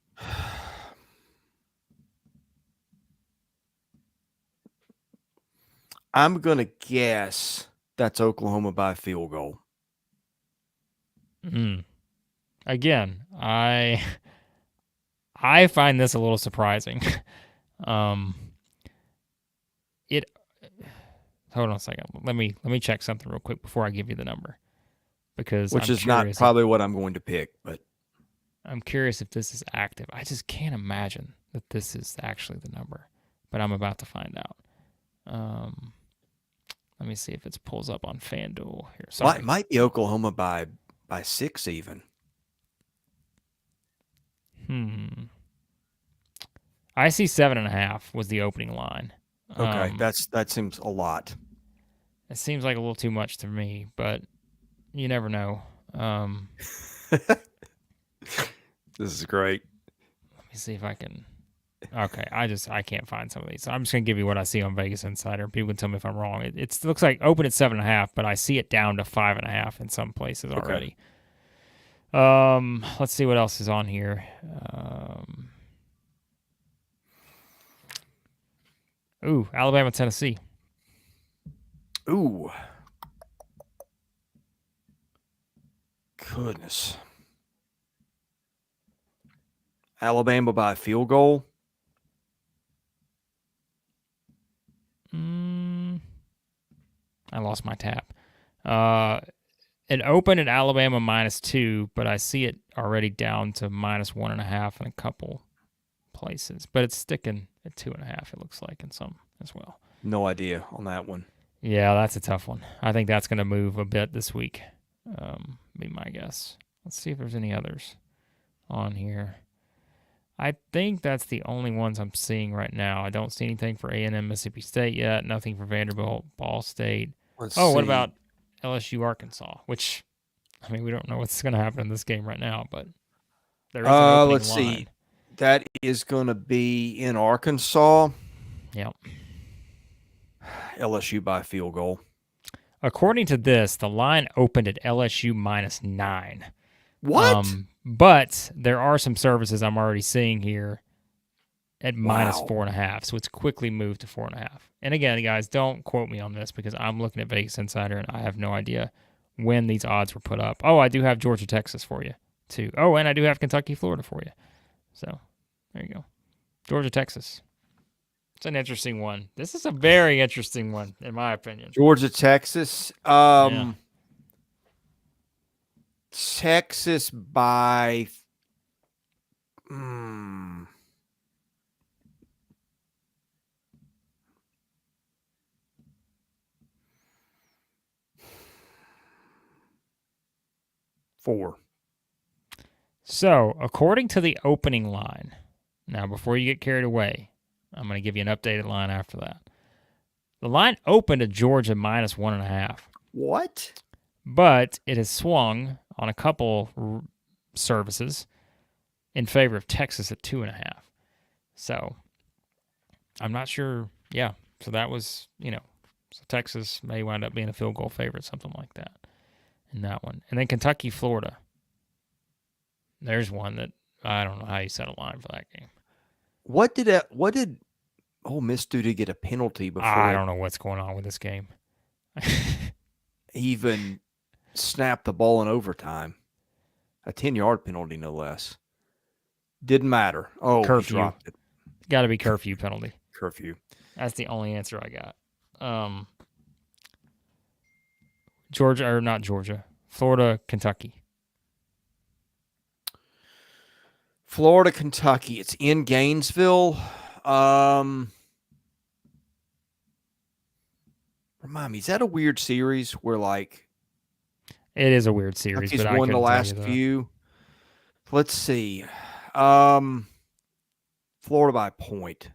S3: I'm going to guess that's Oklahoma by a field goal.
S1: Again, I find this a little surprising. Hold on a second. Let me check something real quick before I give you the number. Because
S3: Which is not probably what I'm going to pick, but
S1: I'm curious if this is active. I just can't imagine that this is actually the number, but I'm about to find out. Let me see if it pulls up on FanDuel here. Sorry.
S3: It might be Oklahoma by 6 even.
S1: I see 7.5 was the opening line.
S3: Okay, that seems a lot.
S1: It seems like a little too much to me, but you never know.
S3: This is great.
S1: Let me see if I can Okay, I can't find some of these. So I'm just gonna give you what I see on Vegas Insider. People can tell me if I'm wrong. It looks like open at 7.5, but I see it down to 5.5 in some places
S3: Okay.
S1: already. Let's see what else is on here. Alabama, Tennessee.
S3: Ooh. Goodness. Alabama by a field goal.
S1: I lost my tab. It opened at Alabama -2, but I see it already down to -1.5 in a couple places. But it's sticking at 2.5. It looks like in some as well.
S3: No idea on that one.
S1: Yeah, that's a tough one. I think that's going to move a bit this week. Be my guess. Let's see if there's any others on here. I think that's the only ones I'm seeing right now. I don't see anything for A&M Mississippi State yet. Nothing for Vanderbilt, Ball State.
S3: Let's
S1: What
S3: see.
S1: about LSU Arkansas? Which, I mean, we don't know what's going to happen in this game right now, but there is an opening
S3: let's
S1: line.
S3: see. That is going to be in Arkansas.
S1: Yep.
S3: LSU by a field goal.
S1: According to this, the line opened at LSU -9.
S3: What?
S1: But there are some services I'm already seeing here at -4.5, so it's quickly moved to 4.5. And again, guys, don't quote me on this because I'm looking at Vegas Insider and I have no idea when these odds were put up. Oh, I do have Georgia, Texas for you too. Oh, and I do have Kentucky, Florida for you. So there you go, Georgia, Texas. It's an interesting one. This is a very interesting one, in my opinion.
S3: Georgia, Texas.
S1: Yeah.
S3: Texas by 4.
S1: So, according to the opening line, now before you get carried away, I'm going to give you an updated line after that. The line opened at Georgia -1.5.
S3: What?
S1: But it has swung on a couple services in favor of Texas at 2.5. So I'm not sure. Yeah. So that was, so Texas may wind up being a field goal favorite, something like that in that one. And then Kentucky, Florida. There's one that I don't know how you set a line for that game.
S3: What did Ole Miss do to get a penalty before?
S1: I don't know what's going on with this game.
S3: Even snapped the ball in overtime. A 10-yard penalty, no less. Didn't matter. Oh,
S1: curfew.
S3: He dropped it.
S1: Got to be curfew penalty.
S3: Curfew.
S1: That's the only answer I got. Georgia, or not Georgia. Florida, Kentucky.
S3: Florida, Kentucky. It's in Gainesville. Remind me, is that a weird series where
S1: it is a weird series,
S3: Kentucky's
S1: but I
S3: won the
S1: couldn't
S3: last
S1: tell you that.
S3: few? Let's see. Florida by a point.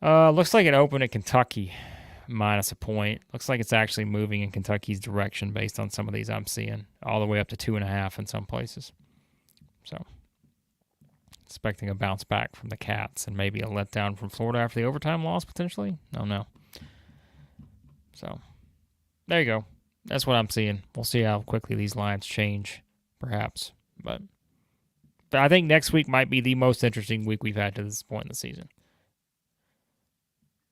S1: Looks like it opened at Kentucky -1 point. Looks like it's actually moving in Kentucky's direction based on some of these I'm seeing, all the way up to 2.5 in some places. So, expecting a bounce back from the Cats and maybe a letdown from Florida after the overtime loss, potentially. Don't know. So, there you go. That's what I'm seeing. We'll see how quickly these lines change, perhaps. But I think next week might be the most interesting week we've had to this point in the season.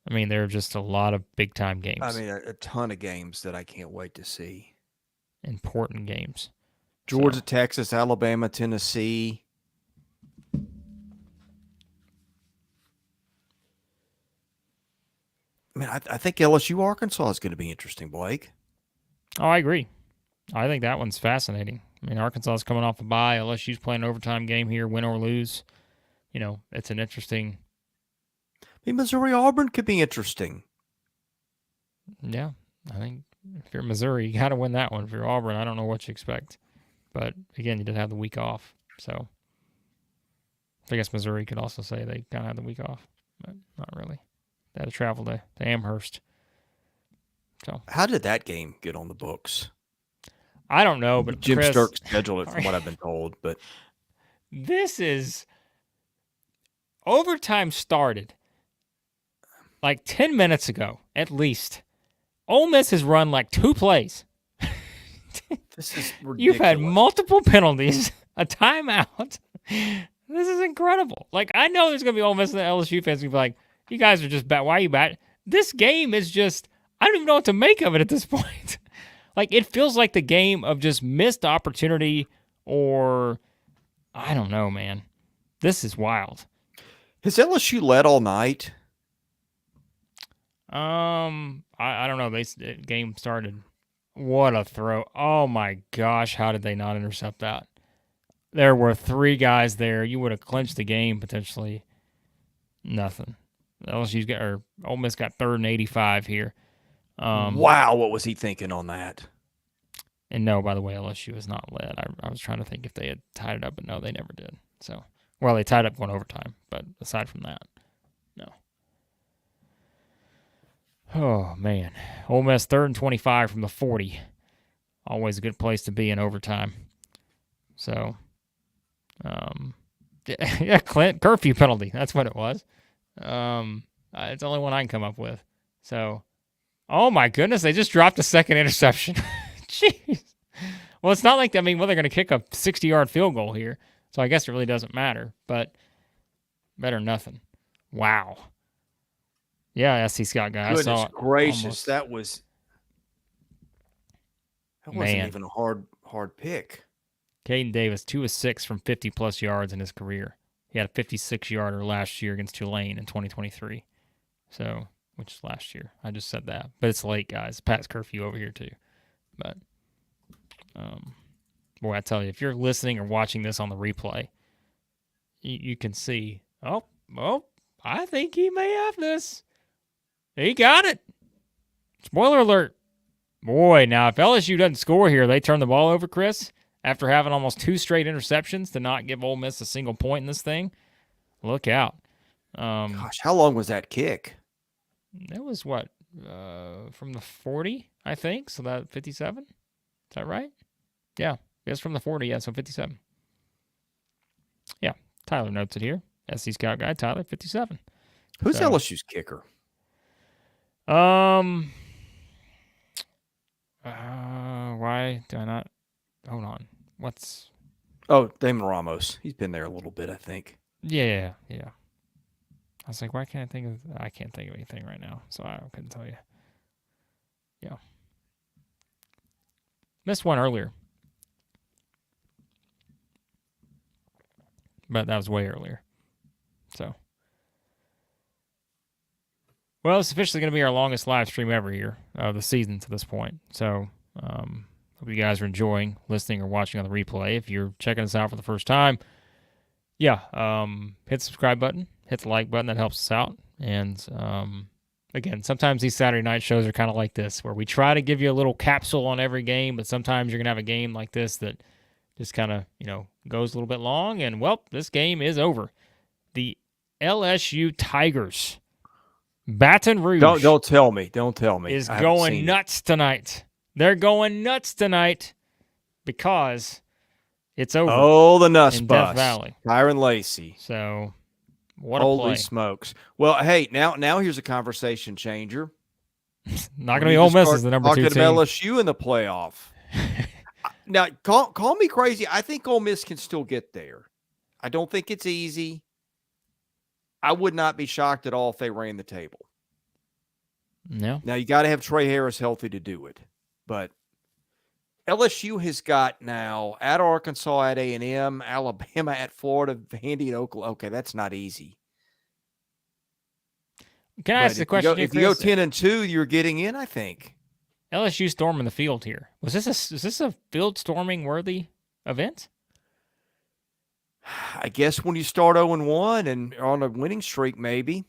S1: I mean, there are just a lot of big-time games.
S3: I mean, a ton of games that I can't wait to see.
S1: Important games.
S3: Georgia, Texas, Alabama, Tennessee. I mean, I think LSU, Arkansas is going to be interesting, Blake.
S1: Oh, I agree. I think that one's fascinating. I mean, Arkansas is coming off a bye. LSU's playing an overtime game here, win or lose. It's an interesting.
S3: I mean, Missouri, Auburn could be interesting.
S1: Yeah, I think if you're Missouri, you got to win that one. If you're Auburn, I don't know what you expect. But, again, you did have the week off. So, I guess Missouri could also say they kind of had the week off. But not really. They had to travel to Amherst. So,
S3: how did that game get on the books?
S1: I don't know, but
S3: Jim
S1: Chris,
S3: Sturck scheduled it from what I've been told. But
S1: this is Overtime started like 10 minutes ago, at least. Ole Miss has run like 2 plays.
S3: This is ridiculous.
S1: You've had multiple penalties, a timeout. This is incredible. Like, I know there's going to be Ole Miss and the LSU fans who be like, you guys are just bad. Why are you bad? This game is just, I don't even know what to make of it at this point. Like, it feels like the game of just missed opportunity or, I don't know, man. This is wild.
S3: Has LSU led all night?
S1: I don't know. The game started. What a throw. Oh, my gosh. How did they not intercept that? There were 3 guys there. You would have clinched the game potentially. Nothing. Ole Miss got 3rd and 85 here.
S3: Wow, what was he thinking on that?
S1: And no, by the way, LSU is not led. I was trying to think if they had tied it up, but no, they never did. So, well, they tied up going overtime, but aside from that, no. Oh, man. Ole Miss 3rd and 25 from the 40. Always a good place to be in overtime. So, yeah, Clint, curfew penalty. That's what it was. It's the only one I can come up with. So, oh my goodness, they just dropped a second interception. Jeez. Well, it's not like, they're going to kick a 60-yard field goal here. So I guess it really doesn't matter, but better than nothing. Wow. Yeah, SC Scott guy.
S3: Goodness gracious,
S1: almost.
S3: that wasn't even a hard pick.
S1: Caden Davis, 2 of 6 from 50-plus yards in his career. He had a 56-yarder last year against Tulane in 2023. So, which is last year. I just said that. But it's late, guys. Pat's curfew over here, too. But, boy, I tell you, if you're listening or watching this on the replay, you can see, oh, I think he may have this. He got it. Spoiler alert. Boy, now, if LSU doesn't score here, they turn the ball over, Chris, after having almost 2 straight interceptions to not give Ole Miss a single point in this thing. Look out.
S3: Gosh, how long was that kick?
S1: That was what? From the 40, I think. So that 57? Is that right? Yeah. It's from the 40. Yeah, so 57. Yeah. Tyler notes it here. SC Scout guy, Tyler, 57.
S3: Who's LSU's kicker?
S1: Why do I not? Hold on. What's?
S3: Oh, Damon Ramos. He's been there a little bit, I think.
S1: Yeah. I was like, why can't I think of? I can't think of anything right now, so I couldn't tell you. Yeah. Missed one earlier, but that was way earlier. So, well, it's officially going to be our longest live stream ever here of the season to this point. So, hope you guys are enjoying listening or watching on the replay. If you're checking us out for the first time, hit the subscribe button, hit the like button. That helps us out. And again, sometimes these Saturday night shows are kind of like this, where we try to give you a little capsule on every game, but sometimes you're going to have a game like this that just kind of, goes a little bit long. And, well, this game is over. The LSU Tigers, Baton Rouge.
S3: Don't tell me. Don't tell me.
S1: Is going nuts tonight. They're going nuts tonight because it's over.
S3: Oh, the Nuss
S1: in
S3: Bus.
S1: Death Valley.
S3: Tyron Lacey.
S1: So, what a
S3: Holy
S1: play.
S3: smokes. Well, hey, now here's a conversation changer.
S1: Not going to be Ole Miss as the number 2
S3: team.
S1: team.
S3: Talking about LSU in the playoff. Now, call me crazy. I think Ole Miss can still get there. I don't think it's easy. I would not be shocked at all if they ran the table.
S1: No.
S3: Now, you got to have Trey Harris healthy to do it. But LSU has got now at Arkansas, at A&M, Alabama, at Florida, Vandy, and Oklahoma. Okay, that's not easy.
S1: Can I ask the question?
S3: If you go 10-2, you're getting in, I think.
S1: LSU storming the field here. Is this a field storming worthy event?
S3: I guess when you start 0-1 and on a winning streak, maybe.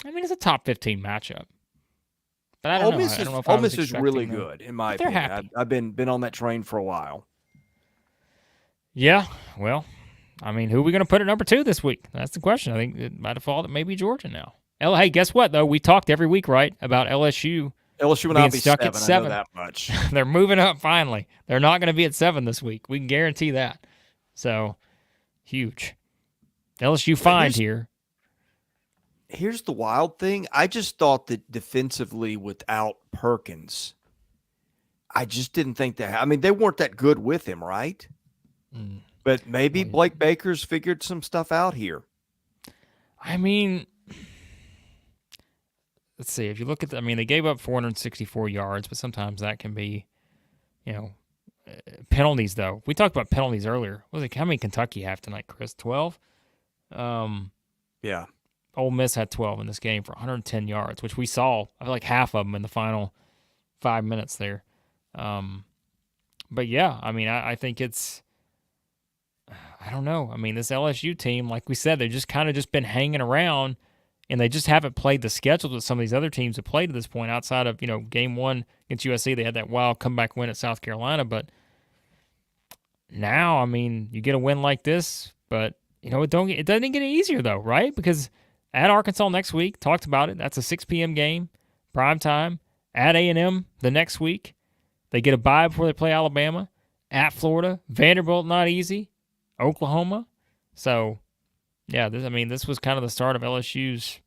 S1: I mean, it's a top 15 matchup. But I don't know. I don't know if
S3: Ole Miss is really good, in my opinion.
S1: Happy.
S3: I've been on that train for a while.
S1: Yeah, well, I mean, who are we going to put at number 2 this week? That's the question. I think by default it may be Georgia now. Hey, guess what, though? We talked every week, right, about LSU.
S3: LSU will not be
S1: stuck
S3: 7,
S1: at 7.
S3: I know that much.
S1: They're moving up finally. They're not going to be at 7 this week. We can guarantee that. So, huge. LSU find here.
S3: Here's the wild thing. I just thought that defensively without Perkins, I just didn't think that. I mean, they weren't that good with him, right? But maybe Blake Baker's figured some stuff out here.
S1: I mean, let's see. If you look at they gave up 464 yards, but sometimes that can be, penalties, though. We talked about penalties earlier. How many Kentucky have tonight, Chris? 12?
S3: Yeah.
S1: Ole Miss had 12 in this game for 110 yards, which we saw. I feel like half of them in the final 5 minutes there. But yeah, I think it's, I don't know. This LSU team, like we said, they've just kind of just been hanging around, and they just haven't played the schedules that some of these other teams have played at this point. Outside of game one against USC, they had that wild comeback win at South Carolina. But now, you get a win like this, but it doesn't get any easier though, right? Because at Arkansas next week, talked about it. That's a 6 p.m. game, prime time. At A&M the next week, they get a bye before they play Alabama. At Florida, Vanderbilt, not easy. Oklahoma. So, yeah, this was kind of the start of LSU's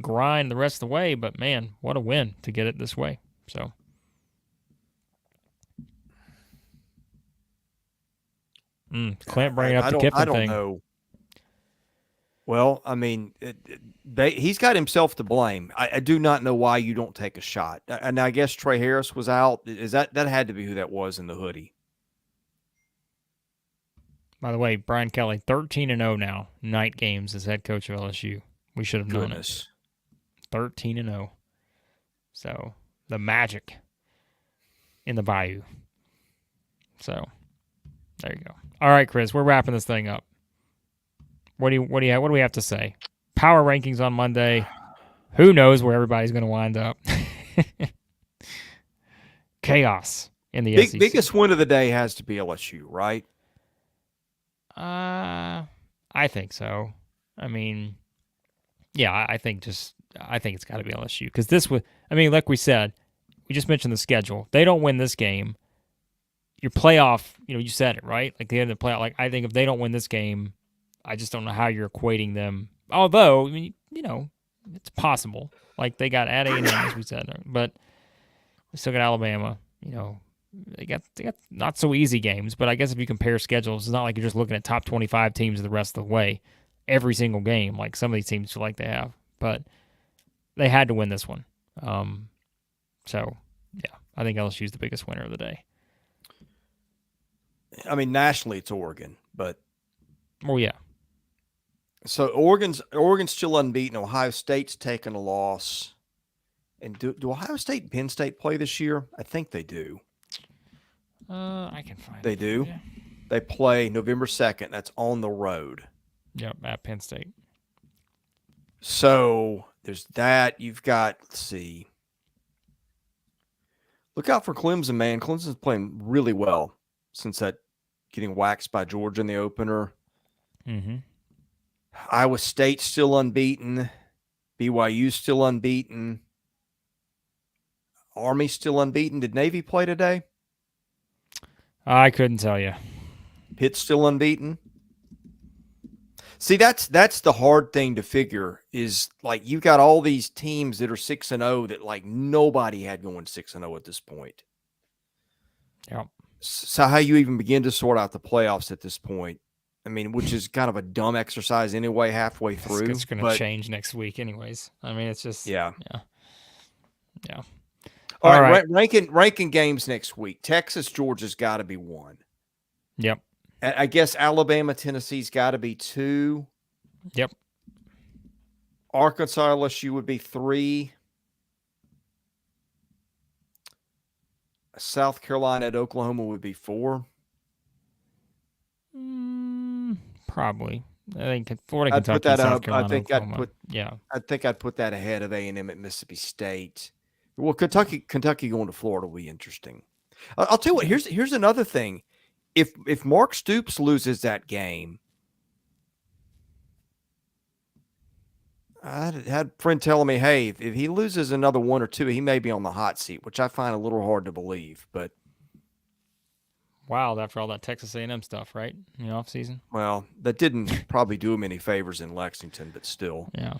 S1: grind the rest of the way. But, man, what a win to get it this way. So, Clint bringing up the Kiffin thing.
S3: I don't know. Well, he's got himself to blame. I do not know why you don't take a shot. And I guess Trey Harris was out. That had to be who that was in the hoodie?
S1: By the way, Brian Kelly, 13-0 now, night games as head coach of LSU. We should have known it. 13-0. So, the magic in the Bayou. So, there you go. All right, Chris, we're wrapping this thing up. What do we have to say? Power rankings on Monday. Who knows where everybody's going to wind up? Chaos in the SEC.
S3: Biggest win of the day has to be LSU, right?
S1: I think so. Yeah, I think it's got to be LSU because this was. Like we said, we just mentioned the schedule. They don't win this game. Your playoff, you said it right. Like the end of the playoff. Like I think if they don't win this game, I just don't know how you're equating them. Although, it's possible. Like they got at A&M, as we said, but we still got Alabama. They got not so easy games. But I guess if you compare schedules, it's not like you're just looking at top 25 teams the rest of the way, every single game, like some of these teams feel like they have. But they had to win this one. So yeah, I think LSU is the biggest winner of the day.
S3: Nationally, it's Oregon, but
S1: yeah.
S3: So Oregon's still unbeaten. Ohio State's taken a loss. And do Ohio State and Penn State play this year? I think they do.
S1: I can find
S3: They
S1: it.
S3: do?
S1: Yeah.
S3: They play November 2nd. That's on the road.
S1: Yep, at Penn State.
S3: So there's that. You've got, let's see. Look out for Clemson, man. Clemson's playing really well since that getting waxed by Georgia in the opener.
S1: Mm-hmm.
S3: Iowa State's still unbeaten. BYU's still unbeaten. Army's still unbeaten. Did Navy play today?
S1: I couldn't tell you.
S3: Pitt's still unbeaten. See, that's the hard thing to figure is like you got all these teams that are 6-0 that like nobody had going 6-0 at this point.
S1: Yeah.
S3: So how you even begin to sort out the playoffs at this point? Which is kind of a dumb exercise anyway, halfway through.
S1: It's going to change next week anyways. It's just yeah.
S3: All right. Ranking games next week. Texas, Georgia's got to be 1.
S1: Yep.
S3: I guess Alabama, Tennessee's got to be 2.
S1: Yep.
S3: Arkansas, LSU would be 3. South Carolina at Oklahoma would be 4.
S1: Probably. I think Florida,
S3: I'd
S1: Kentucky,
S3: put that
S1: South
S3: up.
S1: Carolina,
S3: I think
S1: Oklahoma.
S3: I think I'd put that ahead of A&M at Mississippi State. Well, Kentucky going to Florida will be interesting. I'll tell you what. Here's another thing. If Mark Stoops loses that game, I had a friend telling me, hey, if he loses another 1 or 2, he may be on the hot seat, which I find a little hard to believe. But
S1: wild after all that Texas A&M stuff, right? In the off season.
S3: Well, that didn't probably do him any favors in Lexington, but still.
S1: Yeah.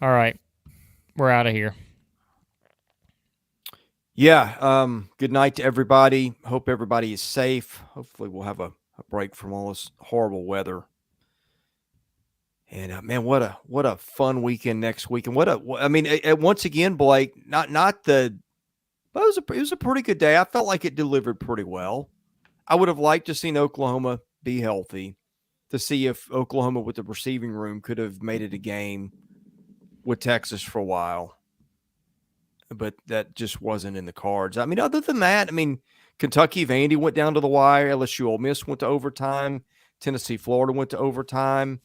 S1: All right, we're out of here.
S3: Yeah. Good night to everybody. Hope everybody is safe. Hopefully we'll have a break from all this horrible weather. And man, what a fun weekend next week. And once again, Blake, but it was a pretty good day. I felt like it delivered pretty well. I would have liked to seen Oklahoma be healthy, to see if Oklahoma with the receiving room could have made it a game with Texas for a while. But that just wasn't in the cards. I mean, other than that, Kentucky, Vandy went down to the wire. LSU, Ole Miss went to overtime. Tennessee, Florida went to overtime.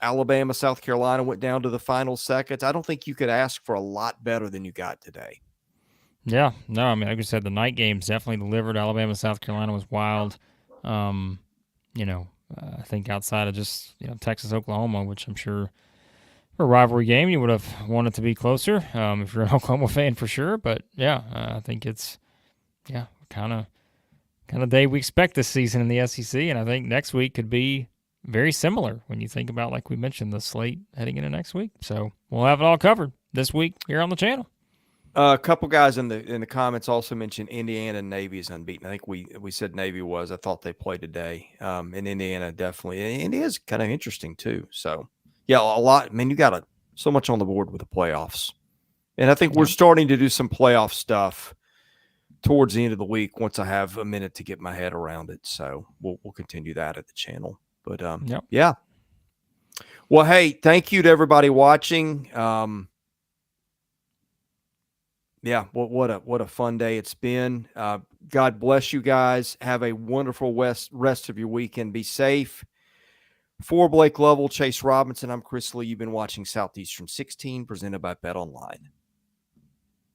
S3: Alabama, South Carolina went down to the final seconds. I don't think you could ask for a lot better than you got today.
S1: Yeah, no, like I said, the night games definitely delivered. Alabama, South Carolina was wild. I think outside of just Texas, Oklahoma, which I'm sure for a rivalry game you would have wanted to be closer if you're an Oklahoma fan for sure. But yeah, I think it's kind of day we expect this season in the SEC, and I think next week could be very similar when you think about, like we mentioned, the slate heading into next week. So we'll have it all covered this week here on the channel.
S3: A couple guys in the comments also mentioned Indiana and Navy is unbeaten. I think we said Navy was. I thought they played today. And Indiana definitely. And Indiana's kind of interesting too. So yeah, a lot. You got so much on the board with the playoffs, and I think we're starting to do some playoff stuff towards the end of the week once I have a minute to get my head around it. So we'll continue that at the channel. But yeah. Well, hey, thank you to everybody watching. Yeah, what a fun day it's been. God bless you guys. Have a wonderful rest of your weekend. Be safe. For Blake Lovell, Chase Robinson, I'm Chris Lee. You've been watching Southeastern 16, presented by Bet Online.